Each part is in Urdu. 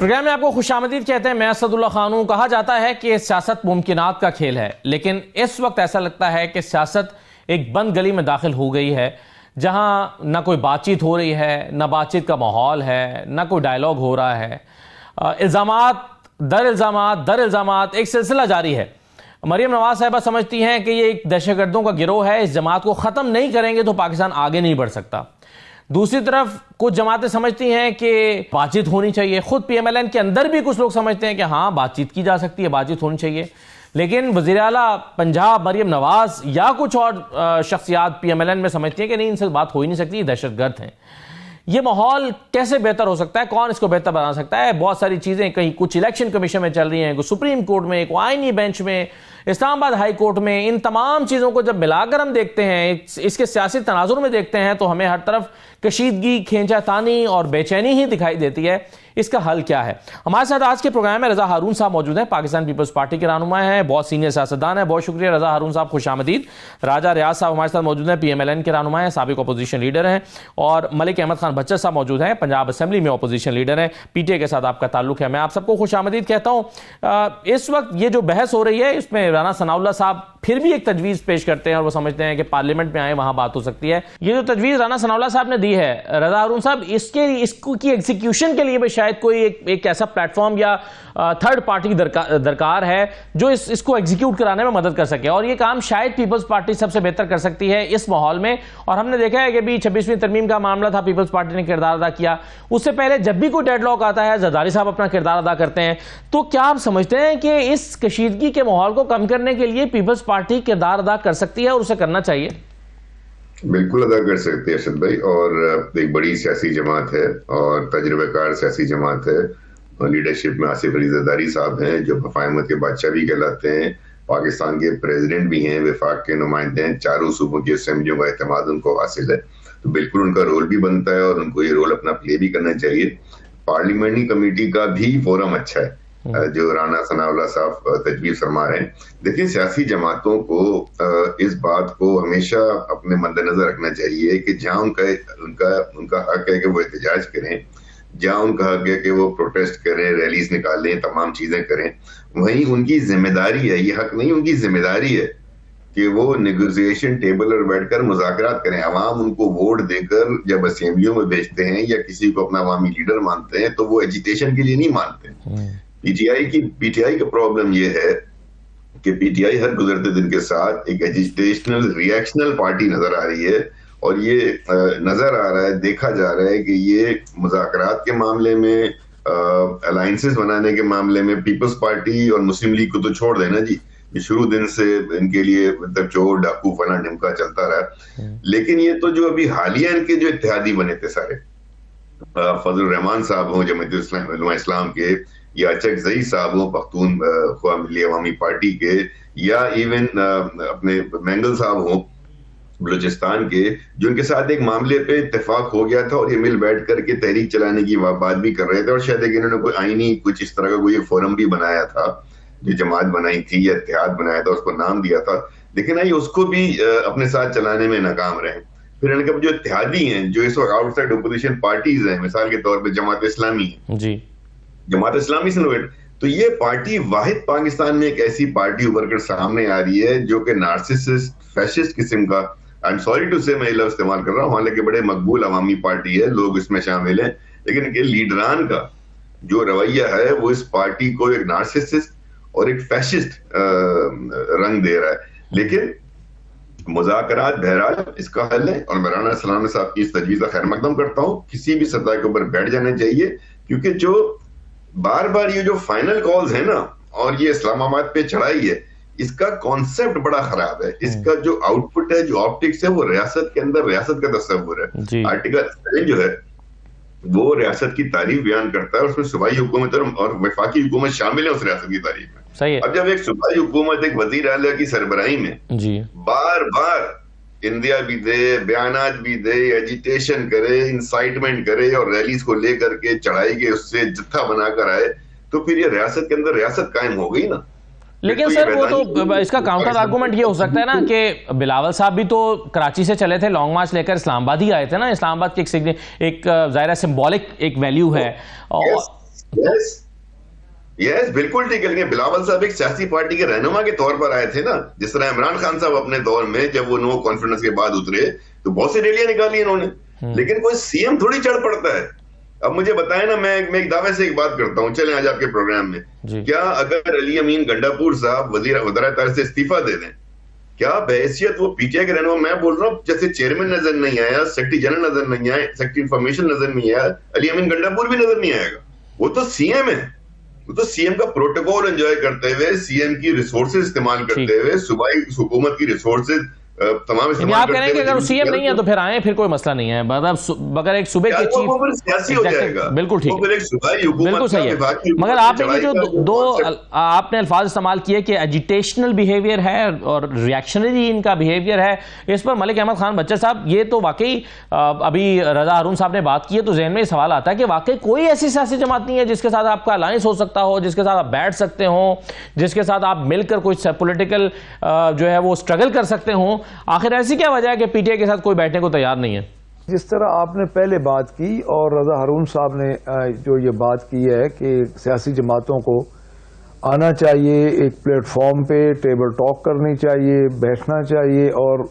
پروگرام میں آپ کو خوش آمدید کہتے ہیں. میں اسد اللہ خان ہوں. کہا جاتا ہے کہ سیاست ممکنات کا کھیل ہے، لیکن اس وقت ایسا لگتا ہے کہ سیاست ایک بند گلی میں داخل ہو گئی ہے، جہاں نہ کوئی بات چیت ہو رہی ہے، نہ بات چیت کا ماحول ہے، نہ کوئی ڈائلاگ ہو رہا ہے. الزامات در الزامات ایک سلسلہ جاری ہے. مریم نواز صاحبہ سمجھتی ہیں کہ یہ ایک دہشت گردوں کا گروہ ہے، اس جماعت کو ختم نہیں کریں گے تو پاکستان آگے نہیں بڑھ سکتا. دوسری طرف کچھ جماعتیں سمجھتی ہیں کہ بات چیت ہونی چاہیے. خود پی ایم ایل این کے اندر بھی کچھ لوگ سمجھتے ہیں کہ ہاں بات چیت کی جا سکتی ہے، بات چیت ہونی چاہیے. لیکن وزیر اعلیٰ پنجاب مریم نواز یا کچھ اور شخصیات پی ایم ایل این میں سمجھتی ہیں کہ نہیں، ان سے بات ہو ہی نہیں سکتی، دہشت گرد ہیں. یہ ماحول کیسے بہتر ہو سکتا ہے؟ کون اس کو بہتر بنا سکتا ہے؟ بہت ساری چیزیں کہیں کچھ الیکشن کمیشن میں چل رہی ہیں، کوئی سپریم کورٹ میں، کوئی آئینی بینچ میں، اسلام آباد ہائی کورٹ میں. ان تمام چیزوں کو جب ملا کر ہم دیکھتے ہیں، اس کے سیاسی تناظر میں دیکھتے ہیں، تو ہمیں ہر طرف کشیدگی، کھینچا تانی اور بے چینی ہی دکھائی دیتی ہے. اس کا حل کیا ہے؟ ہمارے ساتھ آج کے پروگرام میں رضا ہارون صاحب موجود ہیں. پاکستان پیپلز پارٹی کے رہنما ہیں، بہت سینئر سیاستدان ہیں. بہت شکریہ رضا ہارون صاحب، خوش آمدید. راجہ ریاض صاحب ہمارے ساتھ موجود ہیں، پی ایم ایل این کے رہنما ہیں، سابق اپوزیشن لیڈر ہیں. اور ملک احمد خان بچر صاحب موجود ہیں، پنجاب اسمبلی میں اپوزیشن لیڈر ہیں. پی ٹی اے کے ساتھ آپ کا تعلق ہے. میں آپ سب کو خوش آمدید کہتا ہوں. اس وقت یہ جو بحث ہو رہی ہے، اس میں رانا ثناء اللہ صاحب پھر بھی ایک تجویز پیش کرتے ہیں اور وہ سمجھتے ہیں کہ پارلیمنٹ میں آئے وہاں بات ہو سکتی ہے. یہ جو تجویز رانا ثناء اللہ صاحب نے دی ہے، رضا ہارون صاحب، اس کی ایگزیکیوشن کے لیے بھی شاید کوئی ایک ایسا پلیٹ فارم یا تھرڈ پارٹی درکار ہے جو اس کو ایگزیکیوٹ کرانے میں مدد کر سکے. اور یہ کام شاید پیپلز پارٹی سب سے بہتر کر سکتی ہے اس ماحول میں. اور ہم نے دیکھا ہے کہ بھی 26ویں ترمیم کا معاملہ تھا، پیپلز پارٹی نے کردار ادا کیا. اس سے پہلے جب بھی کوئی ڈیڈ لاک آتا ہے، زرداری صاحب اپنا کردار ادا کرتے ہیں. تو کیا آپ سمجھتے ہیں کہ اس کشیدگی کے ماحول کو کم کرنے کے لیے پیپلز پارٹی کردار ادا کر سکتی ہے اور اسے کرنا چاہیے؟ بالکل ادا کر سکتے ہیں ارشد بھائی. اور ایک بڑی سیاسی جماعت ہے اور تجربہ کار سیاسی جماعت ہے. لیڈرشپ میں آصف علی زرداری صاحب ہیں جو وفاقیت کے بادشاہ بھی کہلاتے ہیں، پاکستان کے پریزیڈنٹ بھی ہیں، وفاق کے نمائندے ہیں، چاروں صوبوں کی اسمبلیوں کا اعتماد ان کو حاصل ہے. تو بالکل ان کا رول بھی بنتا ہے اور ان کو یہ رول اپنا پلے بھی کرنا چاہیے. پارلیمنٹری کمیٹی کا بھی فورم اچھا ہے جو رانا ثناء اللہ صاحب تجویز فرما رہے ہیں. دیکھیں، سیاسی جماعتوں کو اس بات کو ہمیشہ اپنے مد نظر رکھنا چاہیے کہ جہاں ان کا حق ہے کہ وہ احتجاج کریں، جہاں ان کا حق ہے کہ وہ پروٹیسٹ کریں، ریلیز نکالیں، تمام چیزیں کریں، وہیں ان کی ذمہ داری ہے. یہ حق نہیں، ان کی ذمہ داری ہے کہ وہ نیگوزیشن ٹیبل پر بیٹھ کر مذاکرات کریں. عوام ان کو ووٹ دے کر جب اسمبلیوں میں بھیجتے ہیں یا کسی کو اپنا عوامی لیڈر مانتے ہیں تو وہ ایجیٹیشن کے لیے نہیں مانتے. پی ٹی آئی کا پرابلم یہ ہے کہ پی ٹی آئی ہر گزرتے دن کے ساتھ ایک ایجیٹیشنل ریئیکشنل پارٹی نظر آ رہی ہے. اور یہ نظر آ رہا ہے، دیکھا جا رہا ہے کہ یہ مذاکرات کے معاملے میں، الائنسز بنانے کے معاملے میں پیپلز پارٹی اور مسلم لیگ کو تو چھوڑ دینا جی، یہ شروع دن سے ان کے لیے مطلب چور ڈاکو فنا ڈھمکا چلتا رہا. لیکن یہ تو جو ابھی حالیہ ان کے جو اتحادی بنے تھے سارے، فضل الرحمان صاحب ہوں جمعیت علماء اسلام کے، یا اچک زئی صاحب ہوں پختونخوا ملی عوامی پارٹی کے، یا ایون اپنے مینگل صاحب ہوں بلوچستان کے، جو ان کے ساتھ ایک معاملے پہ اتفاق ہو گیا تھا اور یہ مل بیٹھ کر کے تحریک چلانے کی بات بھی کر رہے تھے. اور شاید انہوں نے کوئی آئینی کچھ اس طرح کا کوئی فورم بھی بنایا تھا، جو جماعت بنائی تھی یا اتحاد بنایا تھا، اس کو نام دیا تھا. لیکن یہ اس کو بھی اپنے ساتھ چلانے میں ناکام رہے. پھر ان کے جو اتحادی ہیں، جو اس وقت آؤٹ سائڈ اپوزیشن پارٹیز ہیں، مثال کے طور پہ جماعت اسلامی ہے جی، جماعت اسلامی سے نویٹ، تو یہ پارٹی واحد پاکستان میں ایک ایسی پارٹی ابھر کر سامنے آ رہی ہے جو کہ نارسسسٹ فیشسٹ قسم کا، I'm sorry to say میں یہ لفظ استعمال کر رہا ہوں، حالانکہ بڑے مقبول عوامی پارٹی ہے، لوگ اس میں شامل ہیں، لیکن ان کے لیڈران کا جو رویہ ہے وہ اس پارٹی کو ایک نارسسسٹ اور ایک فیشسٹ رنگ دے رہا ہے. لیکن مذاکرات بہرحال اس کا حل ہے، اور میں رانا ثناء صاحب کی اس تجویز کا خیر مقدم کرتا ہوں. کسی بھی سطح کے اوپر بیٹھ جانا چاہیے، کیونکہ جو بار بار یہ جو فائنل کالز ہیں نا، اور یہ اسلام آباد پہ چڑھائی ہے، اس کا کانسیپٹ بڑا خراب ہے. اس کا جو آؤٹ پٹ ہے، جو آپٹکس ہے، وہ ریاست کے اندر ریاست کا تصور ہے. آرٹیکل 7 جو ہے وہ ریاست کی تعریف بیان کرتا ہے، اور اس میں صوبائی حکومت اور وفاقی حکومت شامل ہے اس ریاست کی تعریف میں. اب جب ایک صوبائی حکومت ایک وزیر اعلیٰ کی سربراہی میں بار بار اندیا بھی دے، بیانات بھی دے، ایجیٹیشن کرے، انسائٹمنٹ کرے اور ریلیز کو لے کر کے چڑھائی کے اس سے جتھا بنا کر آئے، تو پھر یہ ریاست کے اندر ریاست قائم ہو گئی نا. لیکن سر وہ تو اس کا کاؤنٹر آرگومنٹ یہ ہو سکتا ہے نا کہ بلاول صاحب بھی تو کراچی سے چلے تھے، لانگ مارچ لے کر اسلام آباد ہی آئے تھے نا. اسلام آباد کی ایک ظاہرہ سمبولک ایک ویلیو ہے. یس بالکل ٹھیک ہے. لیکن بلاول صاحب ایک سیاسی پارٹی کے رہنما کے طور پر آئے تھے نا, جس طرح عمران خان صاحب اپنے دور میں جب وہ نو کانفیڈنس کے بعد اترے تو بہت سی ریلیاں نکالی انہوں نے, لیکن کوئی سی ایم تھوڑی چڑھ پڑتا ہے. اب مجھے بتائیں نا, میں ایک دعوے سے ایک بات کرتا ہوں, چلیں آج آپ کے پروگرام میں, کیا اگر علی امین گنڈاپور صاحب وزارت تعلیم سے استعفیٰ دے دیں, کیا بحیثیت وہ پی ٹی آئی کے رہنما, میں بول رہا ہوں جیسے چیئرمین نظر نہیں آیا, سیکرٹری جنرل نظر نہیں آیا, سیکرٹری انفارمیشن نظر نہیں آیا, علی امین گنڈاپور بھی نظر نہیں آئے گا. وہ تو سی ایم ہے, وہ تو سی ایم کا پروٹوکول انجوائے کرتے ہوئے, سی ایم کی ریسورسز استعمال کرتے ہوئے, صوبائی حکومت کی ریسورسز تمام استعمال آپ کہہ رہے ہیں کہ اگر سی ایم نہیں ہے تو پھر آئیں, پھر کوئی مسئلہ نہیں ہے, مگر ایک صوبے کے چیف سیاسی ہو جائے گا. بالکل ٹھیک ہے, بالکل صحیح ہے. مگر آپ نے جو دو آپ نے الفاظ استعمال کیے کہ ایجیٹیشنل بیہیویئر ہے اور ریئیکشنری ان کا بیہیویئر ہے, اس پر ملک احمد خان بچر صاحب, یہ تو واقعی ابھی رضا ہارون صاحب نے بات کی ہے تو ذہن میں یہ سوال آتا ہے کہ واقعی کوئی ایسی سیاسی جماعت نہیں ہے جس کے ساتھ آپ کا الائنس ہو سکتا ہو, جس کے ساتھ آپ بیٹھ سکتے ہوں, جس کے ساتھ آپ مل کر کوئی پولیٹیکل جو ہے وہ اسٹرگل کر سکتے ہوں. آخر ایسی کیا وجہ ہے کہ پی ٹی آئی کے ساتھ کوئی بیٹھنے کو تیار نہیں ہے؟ جس طرح آپ نے پہلے بات کی اور رضا ہارون صاحب نے جو یہ بات کی ہے کہ سیاسی جماعتوں کو آنا چاہیے, ایک پلیٹ فارم پہ ٹیبل ٹاک کرنی چاہیے, بیٹھنا چاہیے, اور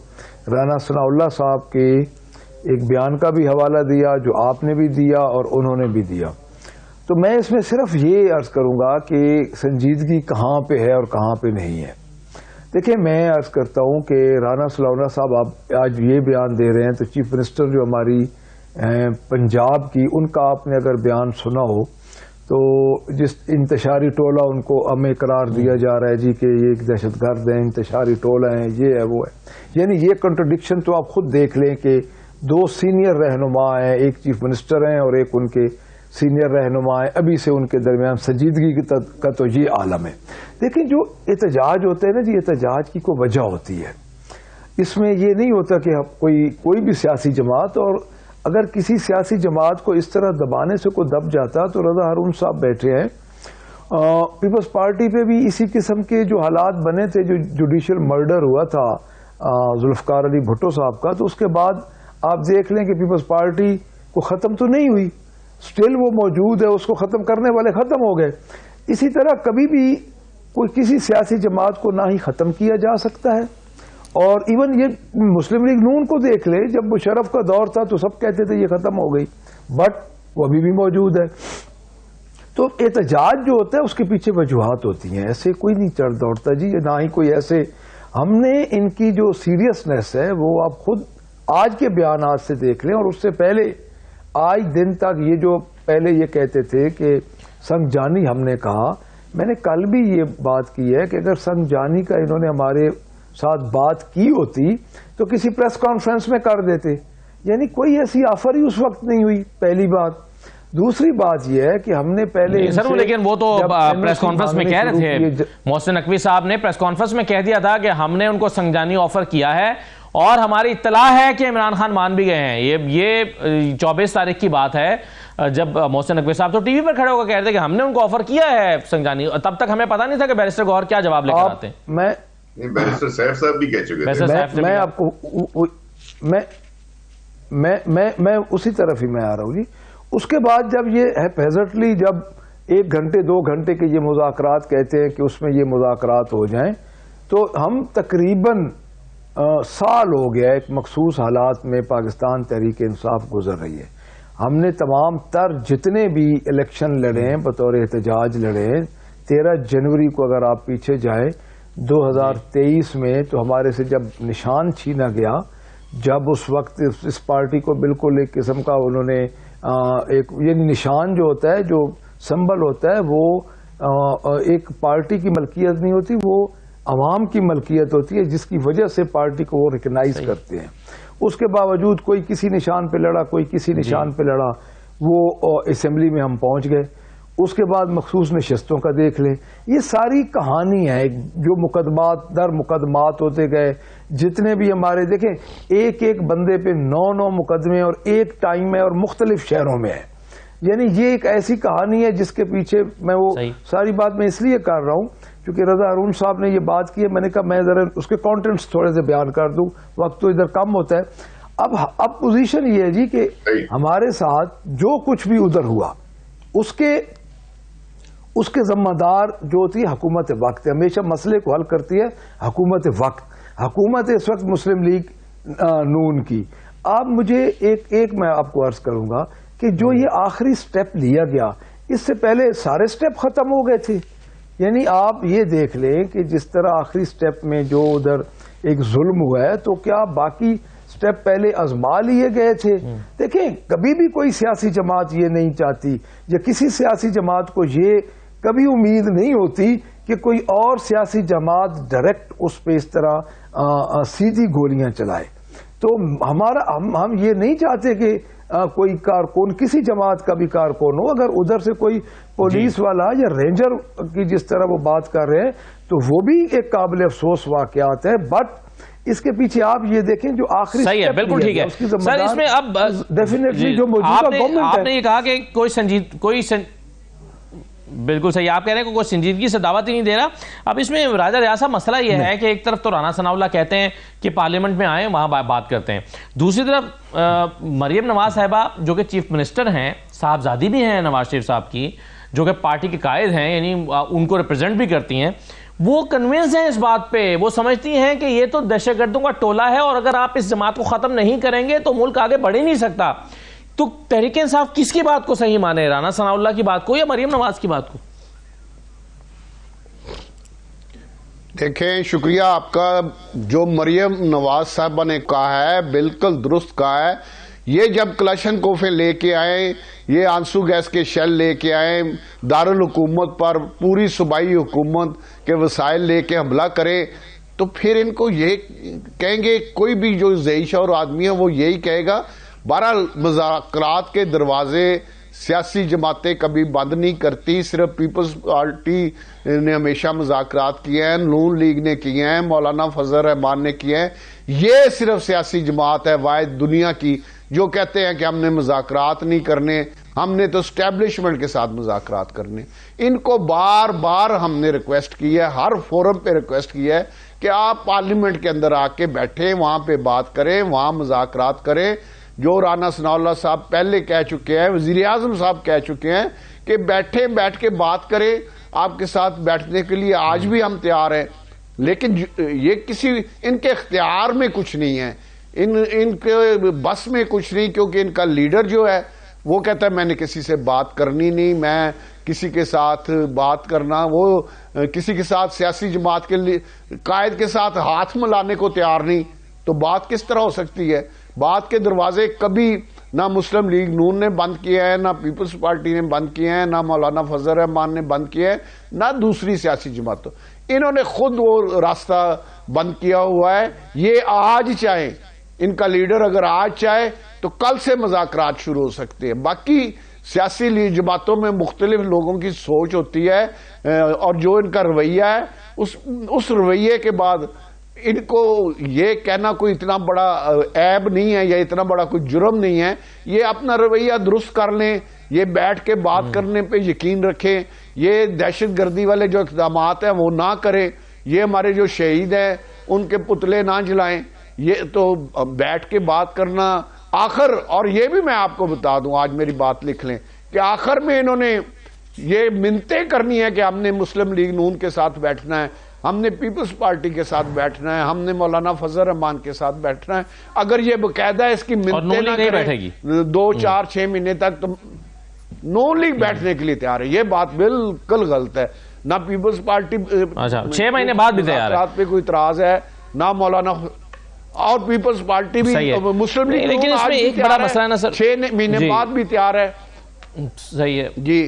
رانا ثناء اللہ صاحب کے ایک بیان کا بھی حوالہ دیا جو آپ نے بھی دیا اور انہوں نے بھی دیا. تو میں اس میں صرف یہ عرض کروں گا کہ سنجیدگی کہاں پہ ہے اور کہاں پہ نہیں ہے. دیکھیں, میں عرض کرتا ہوں کہ رانا ثناء اللہ صاحب آپ آج یہ بیان دے رہے ہیں تو چیف منسٹر جو ہماری پنجاب کی, ان کا آپ نے اگر بیان سنا ہو تو جس انتشاری ٹولہ ان کو ہمیں قرار دیا جا رہا ہے جی کہ یہ ایک دہشت گرد ہیں, انتشاری ٹولہ ہیں, یہ ہے وہ ہے, یعنی یہ کنٹرڈکشن تو آپ خود دیکھ لیں کہ دو سینئر رہنما ہیں, ایک چیف منسٹر ہیں اور ایک ان کے سینئر رہنما ہیں, ابھی سے ان کے درمیان سنجیدگی کا تو یہ عالم ہے. دیکھیں, جو احتجاج ہوتے ہیں نا جی, احتجاج کی کوئی وجہ ہوتی ہے, اس میں یہ نہیں ہوتا کہ کوئی بھی سیاسی جماعت, اور اگر کسی سیاسی جماعت کو اس طرح دبانے سے کوئی دب جاتا تو رضا ہارون صاحب بیٹھے ہیں, پیپلز پارٹی پہ بھی اسی قسم کے جو حالات بنے تھے, جو جوڈیشل مرڈر ہوا تھا ذوالفقار علی بھٹو صاحب کا, تو اس کے بعد آپ دیکھ لیں کہ پیپلز پارٹی کو ختم تو نہیں ہوئی, اسٹل وہ موجود ہے, اس کو ختم کرنے والے ختم ہو گئے. اسی طرح کبھی بھی کوئی کسی سیاسی جماعت کو نہ ہی ختم کیا جا سکتا ہے. اور ایون یہ مسلم لیگ نون کو دیکھ لے, جب مشرف کا دور تھا تو سب کہتے تھے یہ ختم ہو گئی, بٹ وہ ابھی بھی موجود ہے. تو احتجاج جو ہوتا ہے اس کے پیچھے وجوہات ہوتی ہیں, ایسے کوئی نہیں چڑھ دوڑتا جی, نہ ہی کوئی ایسے. ہم نے ان کی جو سیریسنیس ہے وہ آپ خود آج کے بیانات سے دیکھ لیں, اور اس سے پہلے آج دن تک یہ جو پہلے یہ کہتے تھے کہ سنگ جانی, ہم نے کہا, میں نے کل بھی یہ بات کی ہے کہ اگر سنگ جانی کا انہوں نے ہمارے ساتھ بات کی ہوتی تو کسی پریس کانفرنس میں کر دیتے, یعنی کوئی ایسی آفر ہی اس وقت نہیں ہوئی, پہلی بات. دوسری بات یہ ہے کہ ہم نے پہلے سر, لیکن وہ تو پریس کانفرنس میں کہہ رہے تھے, محسن نقوی صاحب نے پریس کانفرنس میں کہہ دیا تھا کہ ہم نے ان کو سنگجانی آفر کیا ہے, اور ہماری اطلاع ہے کہ عمران خان مان بھی گئے ہیں. یہ 24 تاریخ کی بات ہے, جب محسن نقوی صاحب تو ٹی وی پر کھڑے ہو کر کہہ رہے تھے کہ ہم نے ان کو آفر کیا ہے سنگجانی, تب تک ہمیں پتا نہیں تھا کہ بیرسٹر گوہر کیا جواب لے کر آتے ہیں. بیرسٹر سیف صاحب بھی کہہ چکے تھے. میں آپ کو میں اسی طرف ہی میں آ رہا ہوں جی. اس کے بعد جب یہ ہیپیزٹلی جب 1 گھنٹے 2 گھنٹے کے یہ مذاکرات کہتے ہیں کہ اس میں یہ مذاکرات ہو جائیں, تو ہم تقریباً سال ہو گیا ایک مخصوص حالات میں پاکستان تحریک انصاف گزر رہی ہے. ہم نے تمام تر جتنے بھی الیکشن لڑے ہیں بطور احتجاج لڑے ہیں, 13 جنوری کو اگر آپ پیچھے جائیں 2023 میں, تو ہمارے سے جب نشان چھینا گیا, جب اس وقت اس پارٹی کو بالکل ایک قسم کا انہوں نے ایک یعنی نشان جو ہوتا ہے, جو سمبل ہوتا ہے, وہ ایک پارٹی کی ملکیت نہیں ہوتی, وہ عوام کی ملکیت ہوتی ہے, جس کی وجہ سے پارٹی کو وہ ریکگنائز کرتے ہیں. اس کے باوجود کوئی کسی نشان پہ لڑا, کوئی کسی نشان پہ لڑا, وہ اسمبلی میں ہم پہنچ گئے. اس کے بعد مخصوص نشستوں کا دیکھ لیں, یہ ساری کہانی ہے جو مقدمات در مقدمات ہوتے گئے. جتنے بھی ہمارے دیکھیں, ایک ایک بندے پہ 9 مقدمے اور ایک ٹائم میں اور مختلف شہروں میں ہے. یعنی یہ ایک ایسی کہانی ہے جس کے پیچھے میں وہ ساری بات میں اس لیے کر رہا ہوں کیونکہ رضا ہارون صاحب نے یہ بات کی ہے. میں نے کہا میں ذرا اس کے کانٹینٹس تھوڑے سے بیان کر دوں, وقت تو ادھر کم ہوتا ہے. اب پوزیشن یہ ہے جی کہ ہمارے ساتھ جو کچھ بھی ادھر ہوا اس کے اس کے ذمہ دار جو ہوتی ہے حکومت وقت ہے. ہمیشہ مسئلے کو حل کرتی ہے حکومت وقت. حکومت اس وقت مسلم لیگ نون کی. آپ مجھے ایک میں آپ کو عرض کروں گا کہ جو یہ آخری سٹیپ لیا گیا اس سے پہلے سارے سٹیپ ختم ہو گئے تھے. یعنی آپ یہ دیکھ لیں کہ جس طرح آخری سٹیپ میں جو ادھر ایک ظلم ہوا ہے تو کیا باقی سٹیپ پہلے آزما لیے گئے تھے؟ دیکھیں کبھی بھی کوئی سیاسی جماعت یہ نہیں چاہتی یا کسی سیاسی جماعت کو یہ کبھی امید نہیں ہوتی کہ کوئی اور سیاسی جماعت ڈائریکٹ اس پہ اس طرح سیدھی گولیاں چلائے. تو ہم یہ نہیں چاہتے کہ کوئی کارکن کسی جماعت کا بھی کارکن ہو اگر ادھر سے کوئی پولیس والا یا رینجر کی جس طرح وہ بات کر رہے ہیں تو وہ بھی ایک قابل افسوس واقعات ہے. بٹ اس کے پیچھے آپ یہ دیکھیں جو آخری صحیح ہے, بالکل ٹھیک ہے سر. اس میں اب ڈیفینیٹلی جو موجودہ گورنمنٹ آپ نے یہ کہا کہ بالکل صحیح آپ کہہ رہے ہیں کہ کوئی سنجیدگی سے دعوت ہی نہیں دے رہا. اب اس میں راجہ ریاض مسئلہ یہ ہے کہ ایک طرف تو رانا ثناء اللہ کہتے ہیں کہ پارلیمنٹ میں آئیں وہاں بات کرتے ہیں, دوسری طرف مریم نواز صاحبہ جو کہ چیف منسٹر ہیں, صاحبزادی بھی ہیں نواز شریف صاحب کی, جو کہ پارٹی کے قائد ہیں, یعنی ان کو ریپرزینٹ بھی کرتی ہیں, وہ کنوینس ہیں اس بات پہ, وہ سمجھتی ہیں کہ یہ تو دہشت گردوں کا ٹولہ ہے اور اگر آپ اس جماعت کو ختم نہیں کریں گے تو ملک آگے بڑھ ہی نہیں سکتا. تو تحریک انصاف کس کی بات کو صحیح مانے, رانا ثناء اللہ کی بات کو یا مریم نواز کی بات کو؟ دیکھیں شکریہ آپ کا. جو مریم نواز صاحبہ نے کہا ہے بالکل درست کہا ہے. یہ جب کلاشن کوفے لے کے آئے, یہ آنسو گیس کے شیل لے کے آئے, دارالحکومت پر پوری صوبائی حکومت کے وسائل لے کے حملہ کرے, تو پھر ان کو یہ کہیں گے, کوئی بھی جو ذہی شعور آدمی ہے وہ یہی کہے گا. بہرحال مذاکرات کے دروازے سیاسی جماعتیں کبھی بند نہیں کرتی. صرف پیپلز پارٹی نے ہمیشہ مذاکرات کیے ہیں, نون لیگ نے کیے ہیں, مولانا فضل الرحمان نے کیے ہیں. یہ صرف سیاسی جماعت ہے واحد دنیا کی جو کہتے ہیں کہ ہم نے مذاکرات نہیں کرنے, ہم نے تو اسٹیبلشمنٹ کے ساتھ مذاکرات کرنے. ان کو بار بار ہم نے ریکویسٹ کی ہے, ہر فورم پہ ریکویسٹ کی ہے کہ آپ پارلیمنٹ کے اندر آ کے بیٹھیں, وہاں پہ بات کریں, وہاں مذاکرات کریں. جو رانا ثناء اللہ صاحب پہلے کہہ چکے ہیں, وزیر اعظم صاحب کہہ چکے ہیں کہ بیٹھ کے بات کریں, آپ کے ساتھ بیٹھنے کے لیے آج بھی ہم تیار ہیں. لیکن یہ کسی ان کے اختیار میں کچھ نہیں ہے, ان کے بس میں کچھ نہیں, کیونکہ ان کا لیڈر جو ہے وہ کہتا ہے میں نے کسی سے بات کرنی نہیں, میں کسی کے ساتھ بات کرنا, وہ کسی کے ساتھ سیاسی جماعت کے قائد کے ساتھ ہاتھ ملانے کو تیار نہیں. تو بات کس طرح ہو سکتی ہے؟ بات کے دروازے کبھی نہ مسلم لیگ نون نے بند کیے ہیں, نہ پیپلز پارٹی نے بند کیے ہیں, نہ مولانا فضل الرحمان نے بند کیے ہیں, نہ دوسری سیاسی جماعتوں. انہوں نے خود وہ راستہ بند کیا ہوا ہے. یہ آج چاہیں, ان کا لیڈر اگر آج چاہے تو کل سے مذاکرات شروع ہو سکتے ہیں. باقی سیاسی جماعتوں میں مختلف لوگوں کی سوچ ہوتی ہے, اور جو ان کا رویہ ہے اس رویے کے بعد ان کو یہ کہنا کوئی اتنا بڑا عیب نہیں ہے یا اتنا بڑا کوئی جرم نہیں ہے. یہ اپنا رویہ درست کر لیں, یہ بیٹھ کے بات کرنے پہ یقین رکھیں, یہ دہشت گردی والے جو اقدامات ہیں وہ نہ کریں, یہ ہمارے جو شہید ہیں ان کے پتلے نہ جلائیں. یہ تو بیٹھ کے بات کرنا آخر, اور یہ بھی میں آپ کو بتا دوں, آج میری بات لکھ لیں کہ آخر میں انہوں نے یہ منتیں کرنی ہے کہ ہم نے مسلم لیگ نون کے ساتھ بیٹھنا ہے, ہم نے پیپلز پارٹی کے ساتھ بیٹھنا ہے, ہم نے مولانا فضل الرحمان کے ساتھ بیٹھنا ہے. اگر یہ باقاعدہ اس کی منتیں نہ کریں 2-4-6 مہینے تک, تو نون لیگ بیٹھنے کے لیے تیار ہے. یہ بات بالکل غلط ہے. نہ پیپلز پارٹی 6 مہینے بعد بھی تیار ہے, پہ کوئی اعتراض ہے, نہ مولانا اور پیپلز پارٹی بھی, مسلم لیگ لیکن اس میں ایک بڑا مسئلہ ہے نا سر, 6 مہینے بعد بھی تیار ہے. صحیح ہے جی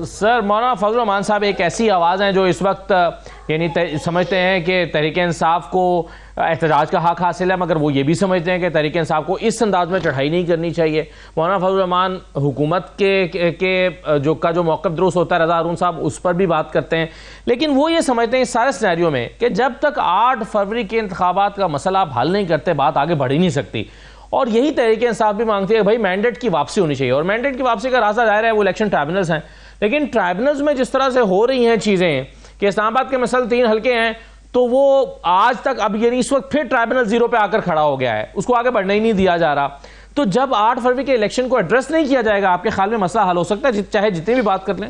سر. مولانا فضل الرحمان صاحب ایک ایسی آواز ہیں جو اس وقت یعنی سمجھتے ہیں کہ تحریک انصاف کو احتجاج کا حق حاصل ہے, مگر وہ یہ بھی سمجھتے ہیں کہ تحریک انصاف کو اس انداز میں چڑھائی نہیں کرنی چاہیے. مولانا فضل الرحمان حکومت کے جو موقف درست ہوتا ہے, رضا ہارون صاحب اس پر بھی بات کرتے ہیں, لیکن وہ یہ سمجھتے ہیں اس سارے سینیریو میں کہ جب تک 8 فروری کے انتخابات کا مسئلہ آپ حل نہیں کرتے بات آگے بڑھ ہی نہیں سکتی. اور یہی تحریک انصاف بھی مانگتی ہے کہ بھائی مینڈیٹ کی واپسی ہونی چاہیے, اور مینڈیٹ کی واپسی کا راستہ ظاہر ہے وہ الیکشن ٹرائبونلز ہیں. لیکن ٹرائبونلز میں جس طرح سے ہو رہی ہیں چیزیں کہ اسلام آباد کے مسئلے 3 حلقے ہیں, تو وہ آج تک اب یعنی اس وقت پھر ٹرائبونل 0 پہ آ کر کھڑا ہو گیا ہے, اس کو آگے بڑھنے ہی نہیں دیا جا رہا. تو جب 8 فروری کے الیکشن کو ایڈریس نہیں کیا جائے گا, آپ کے خیال میں مسئلہ حل ہو سکتا ہے چاہے جتنی بھی بات کر لیں؟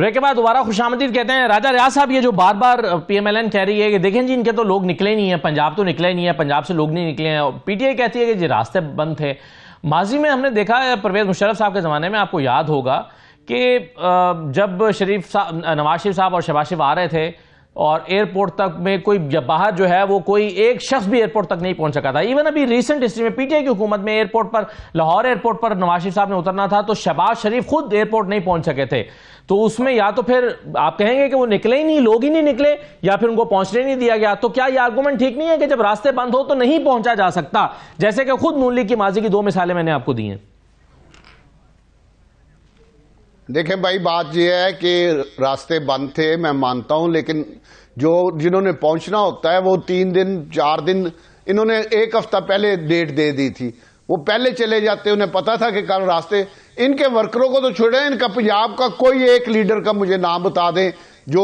بریک کے بعد دوبارہ خوش آمدید کہتے ہیں. راجہ ریاض صاحب، یہ جو بار بار پی ایم ایل این کہہ رہی ہے کہ دیکھیں جی ان کے تو لوگ نکلے نہیں ہیں، پنجاب تو نکلے نہیں ہے، پنجاب سے لوگ نہیں نکلے ہیں، پی ٹی آئی کہتی ہے کہ جی راستے بند تھے. ماضی میں ہم نے دیکھا ہے پرویز مشرف صاحب کے زمانے میں، آپ کو یاد ہوگا کہ جب نواز شریف صاحب اور شہباز شریف آ رہے تھے اور ایئرپورٹ تک میں کوئی باہر جو ہے وہ کوئی ایک شخص بھی ایئرپورٹ تک نہیں پہنچ سکا تھا. ایون ابھی ریسنٹ ہسٹری میں پی ٹی آئی کی حکومت میں ایئرپورٹ پر، لاہور ایئرپورٹ پر نواز شریف صاحب نے اترنا تھا تو شہباز شریف خود ایئرپورٹ نہیں پہنچ سکے تھے. تو اس میں یا تو پھر آپ کہیں گے کہ وہ نکلے ہی نہیں، لوگ ہی نہیں نکلے، یا پھر ان کو پہنچنے نہیں دیا گیا. تو کیا یہ آرگومنٹ ٹھیک نہیں ہے کہ جب راستے بند ہو تو نہیں پہنچا جا سکتا، جیسے کہ خود نون لیگ کی ماضی کی 2 مثالیں میں نے آپ کو دی ہیں؟ دیکھیں بھائی، بات یہ ہے کہ راستے بند تھے، میں مانتا ہوں، لیکن جنہوں نے پہنچنا ہوتا ہے وہ 3 دن 4 دن، انہوں نے 1 ہفتہ پہلے ڈیٹ دے دی تھی، وہ پہلے چلے جاتے، انہیں پتا تھا کہ کل راستے. ان کے ورکروں کو تو چھوڑیں، ان کا پنجاب کا کوئی ایک لیڈر کا مجھے نام بتا دیں جو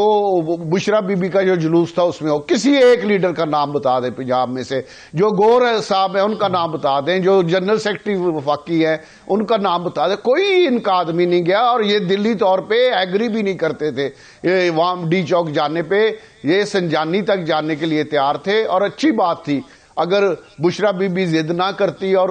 بشرا بی بی کا جو جلوس تھا اس میں ہو، کسی ایک لیڈر کا نام بتا دیں پنجاب میں سے، جو گور صاحب ہیں ان کا نام بتا دیں، جو جنرل سیکرٹری وفاقی ہے ان کا نام بتا دیں. کوئی ان کا آدمی نہیں گیا، اور یہ دلی طور پہ ایگری بھی نہیں کرتے تھے وہاں ڈی چوک جانے پہ، یہ سنجانی تک جانے کے لیے تیار تھے. اور اچھی بات تھی اگر بشرا بی بی ضد نہ کرتی. اور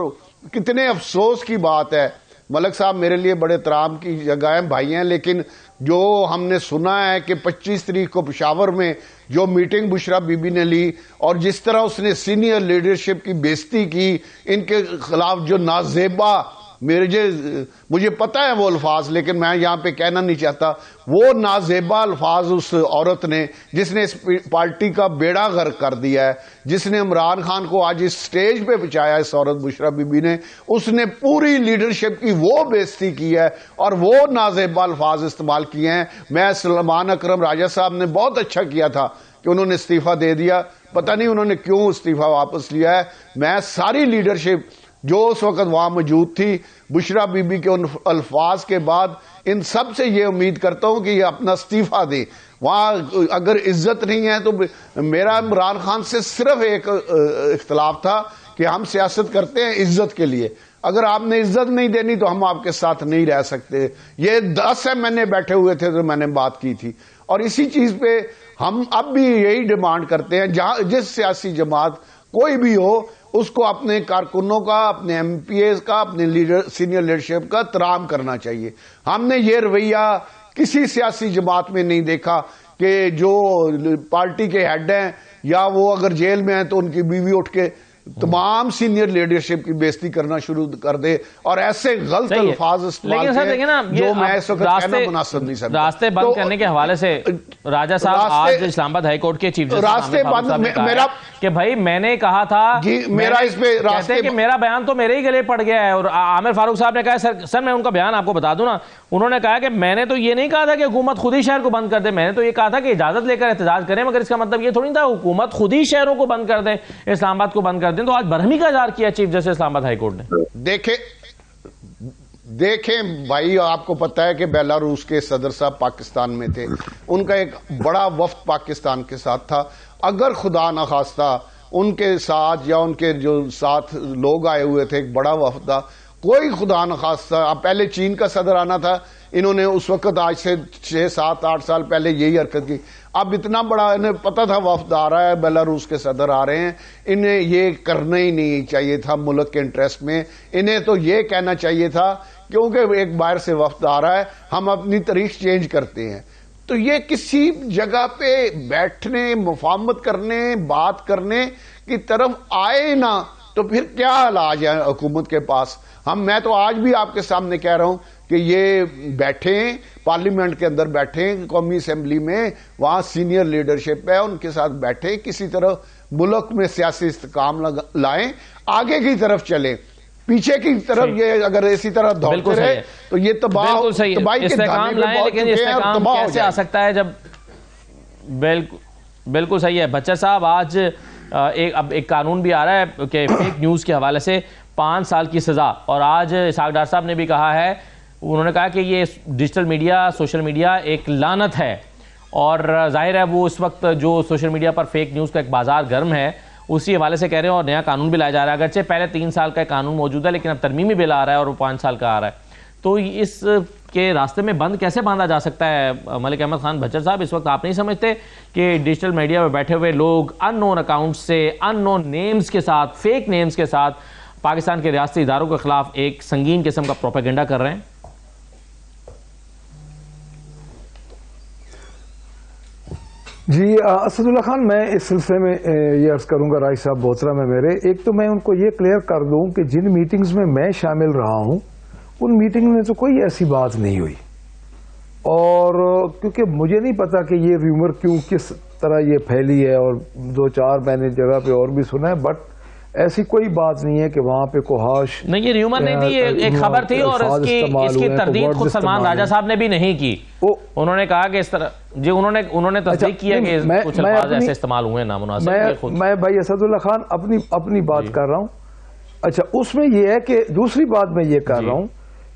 کتنے افسوس کی بات ہے، ملک صاحب میرے لیے بڑے احترام کی جگہ ہیں، بھائی ہیں، لیکن جو ہم نے سنا ہے کہ 25 تاریخ کو پشاور میں جو میٹنگ بشرا بی بی نے لی اور جس طرح اس نے سینئر لیڈرشپ کی بےزتی کی، ان کے خلاف جو نازیبا، مجھے پتا ہے وہ الفاظ، لیکن میں یہاں پہ کہنا نہیں چاہتا، وہ نازیبا الفاظ اس عورت نے جس نے اس پارٹی کا بیڑا غرق کر دیا ہے، جس نے عمران خان کو آج اس سٹیج پہ پہنچایا، اس عورت بشرا بی بی نے، اس نے پوری لیڈرشپ کی وہ بےزتی کی ہے اور وہ نازیبا الفاظ استعمال کیے ہیں. میں سلمان اکرم راجہ صاحب نے بہت اچھا کیا تھا کہ انہوں نے استعفیٰ دے دیا، پتہ نہیں انہوں نے کیوں استعفیٰ واپس لیا ہے. میں ساری لیڈرشپ جو اس وقت وہاں موجود تھی، بشرا بی بی کے ان الفاظ کے بعد ان سب سے یہ امید کرتا ہوں کہ یہ اپنا استعفیٰ دیں. وہاں اگر عزت نہیں ہے تو میرا عمران خان سے صرف ایک اختلاف تھا کہ ہم سیاست کرتے ہیں عزت کے لیے، اگر آپ نے عزت نہیں دینی تو ہم آپ کے ساتھ نہیں رہ سکتے. یہ 10 MNA بیٹھے ہوئے تھے تو میں نے بات کی تھی، اور اسی چیز پہ ہم اب بھی یہی ڈیمانڈ کرتے ہیں، جس سیاسی جماعت کوئی بھی ہو اس کو اپنے کارکنوں کا، اپنے ایم پی ایز کا، اپنے سینئر لیڈرشپ کا احترام کرنا چاہیے. ہم نے یہ رویہ کسی سیاسی جماعت میں نہیں دیکھا کہ جو پارٹی کے ہیڈ ہیں یا وہ اگر جیل میں ہیں تو ان کی بیوی اٹھ کے تمام سینئر لیڈرشپ کی بےزتی کرنا شروع کر دے اور ایسے غلط الفاظ استعمال کریں جو میں اس وقت کہنا مناسب نہیں سمجھتا. راستے بند کرنے کے حوالے سے راجہ صاحب آج اسلام آباد ہائی کورٹ کے چیف جسٹس میرا کہ بھائی میں نے کہا تھا، میرا اس پہ کہتے کہ میرا بیان تو میرے ہی گلے پڑ گیا ہے. اور عامر فاروق صاحب نے کہا سر میں ان کا بیان آپ کو بتا دوں نا، انہوں نے کہا کہ میں نے تو یہ نہیں کہا تھا کہ حکومت خود ہی شہر کو بند کر دے، میں نے تو یہ کہا تھا کہ اجازت لے کر احتجاج کریں، مگر اس کا مطلب یہ تھوڑی تھا حکومت خود ہی شہروں کو بند کر دے، اسلام آباد کو بند کر دیں. تو آج برہمی کا اظہار کیا چیف جسٹس اسلام آباد ہائی کورٹ نے. دیکھیں بھائی، آپ کو پتا ہے کہ بیلاروس کے صدر صاحب پاکستان میں تھے، ان کا ایک بڑا وفد پاکستان کے ساتھ تھا. اگر خدا نخواستہ ان کے ساتھ یا ان کے جو ساتھ لوگ آئے ہوئے تھے، ایک بڑا وفد تھا، کوئی خدا نخواستہ، اب پہلے چین کا صدر آنا تھا، انہوں نے اس وقت آج سے 6 7 8 سال پہلے یہی حرکت کی. اب اتنا بڑا انہیں پتا تھا وفد آ رہا ہے، بیلاروس کے صدر آ رہے ہیں، انہیں یہ کرنا ہی نہیں چاہیے تھا ملک کے انٹرسٹ میں. انہیں تو یہ کہنا چاہیے تھا کیونکہ ایک باہر سے وفد آ رہا ہے ہم اپنی تاریخ چینج کرتے ہیں. تو یہ کسی جگہ پہ بیٹھنے، مفاہمت کرنے، بات کرنے کی طرف آئے نہ تو پھر کیا علاج ہے حکومت کے پاس. میں تو آج بھی آپ کے سامنے کہہ رہا ہوں کہ یہ بیٹھیں پارلیمنٹ کے اندر، بیٹھیں قومی اسمبلی میں، وہاں سینئر لیڈرشپ ہے ان کے ساتھ بیٹھیں، کسی طرح ملک میں سیاسی استحکام لائیں، آگے کی طرف چلیں. پیچھے کی طرف یہ اگر اسی طرح دوڑتے رہے تو یہ تباہی کے دانے پہ پہنچ چکے ہیں اور تباہ ہو کیسے آ سکتا ہے جب بالکل صحیح ہے. بچہ صاحب آج اب ایک قانون بھی آ رہا ہے کہ فیک نیوز کے حوالے سے 5 سال کی سزا، اور آج اسحاق ڈار صاحب نے بھی کہا ہے، انہوں نے کہا کہ یہ ڈیجیٹل میڈیا، سوشل میڈیا ایک لعنت ہے، اور ظاہر ہے وہ اس وقت جو سوشل میڈیا پر فیک نیوز کا ایک بازار گرم ہے اسی حوالے سے کہہ رہے ہیں، اور نیا قانون بھی لایا جا رہا ہے. اگرچہ پہلے 3 سال کا قانون موجود ہے لیکن اب ترمیمی بل آ رہا ہے اور وہ 5 سال کا آ رہا ہے. تو اس کے راستے میں بند کیسے باندھا جا سکتا ہے ملک احمد خان بچر صاحب؟ اس وقت آپ نہیں سمجھتے کہ ڈیجیٹل میڈیا میں بیٹھے ہوئے لوگ ان نون اکاؤنٹ سے، ان نون نیمز کے ساتھ، فیک نیمز کے ساتھ پاکستان کے ریاستی اداروں کے خلاف ایک سنگین قسم کا پروپیگنڈا کر رہے ہیں؟ جی اسد اللہ خان، میں اس سلسلے میں یہ عرض کروں گا رائی صاحب محترم ہے میرے، ایک تو میں ان کو یہ کلیئر کر دوں کہ جن میٹنگز میں شامل رہا ہوں ان میٹنگ میں تو کوئی ایسی بات نہیں ہوئی، اور کیونکہ مجھے نہیں پتا کہ یہ ریومر کیوں کس طرح یہ پھیلی ہے، اور 2-4 میں نے جگہ پہ اور بھی سنا ہے، بٹ ایسی کوئی بات نہیں ہے کہ وہاں پہ کوہاش نہیں، یہ ریومر نہیں تھی، یہ ایک خبر تھی، اور اس کی تردید خود سلمان راجہ صاحب نے بھی نہیں کی۔ انہوں نے کہا کہ اس طرح جی انہوں نے تصدیق کیا کہ کچھ الفاظ ایسے استعمال ہوئے نامناسب۔ میں بھائی اسد اللہ خان اپنی بات کر رہا ہوں۔ اچھا، اس میں یہ ہے کہ دوسری بات میں یہ کر رہا ہوں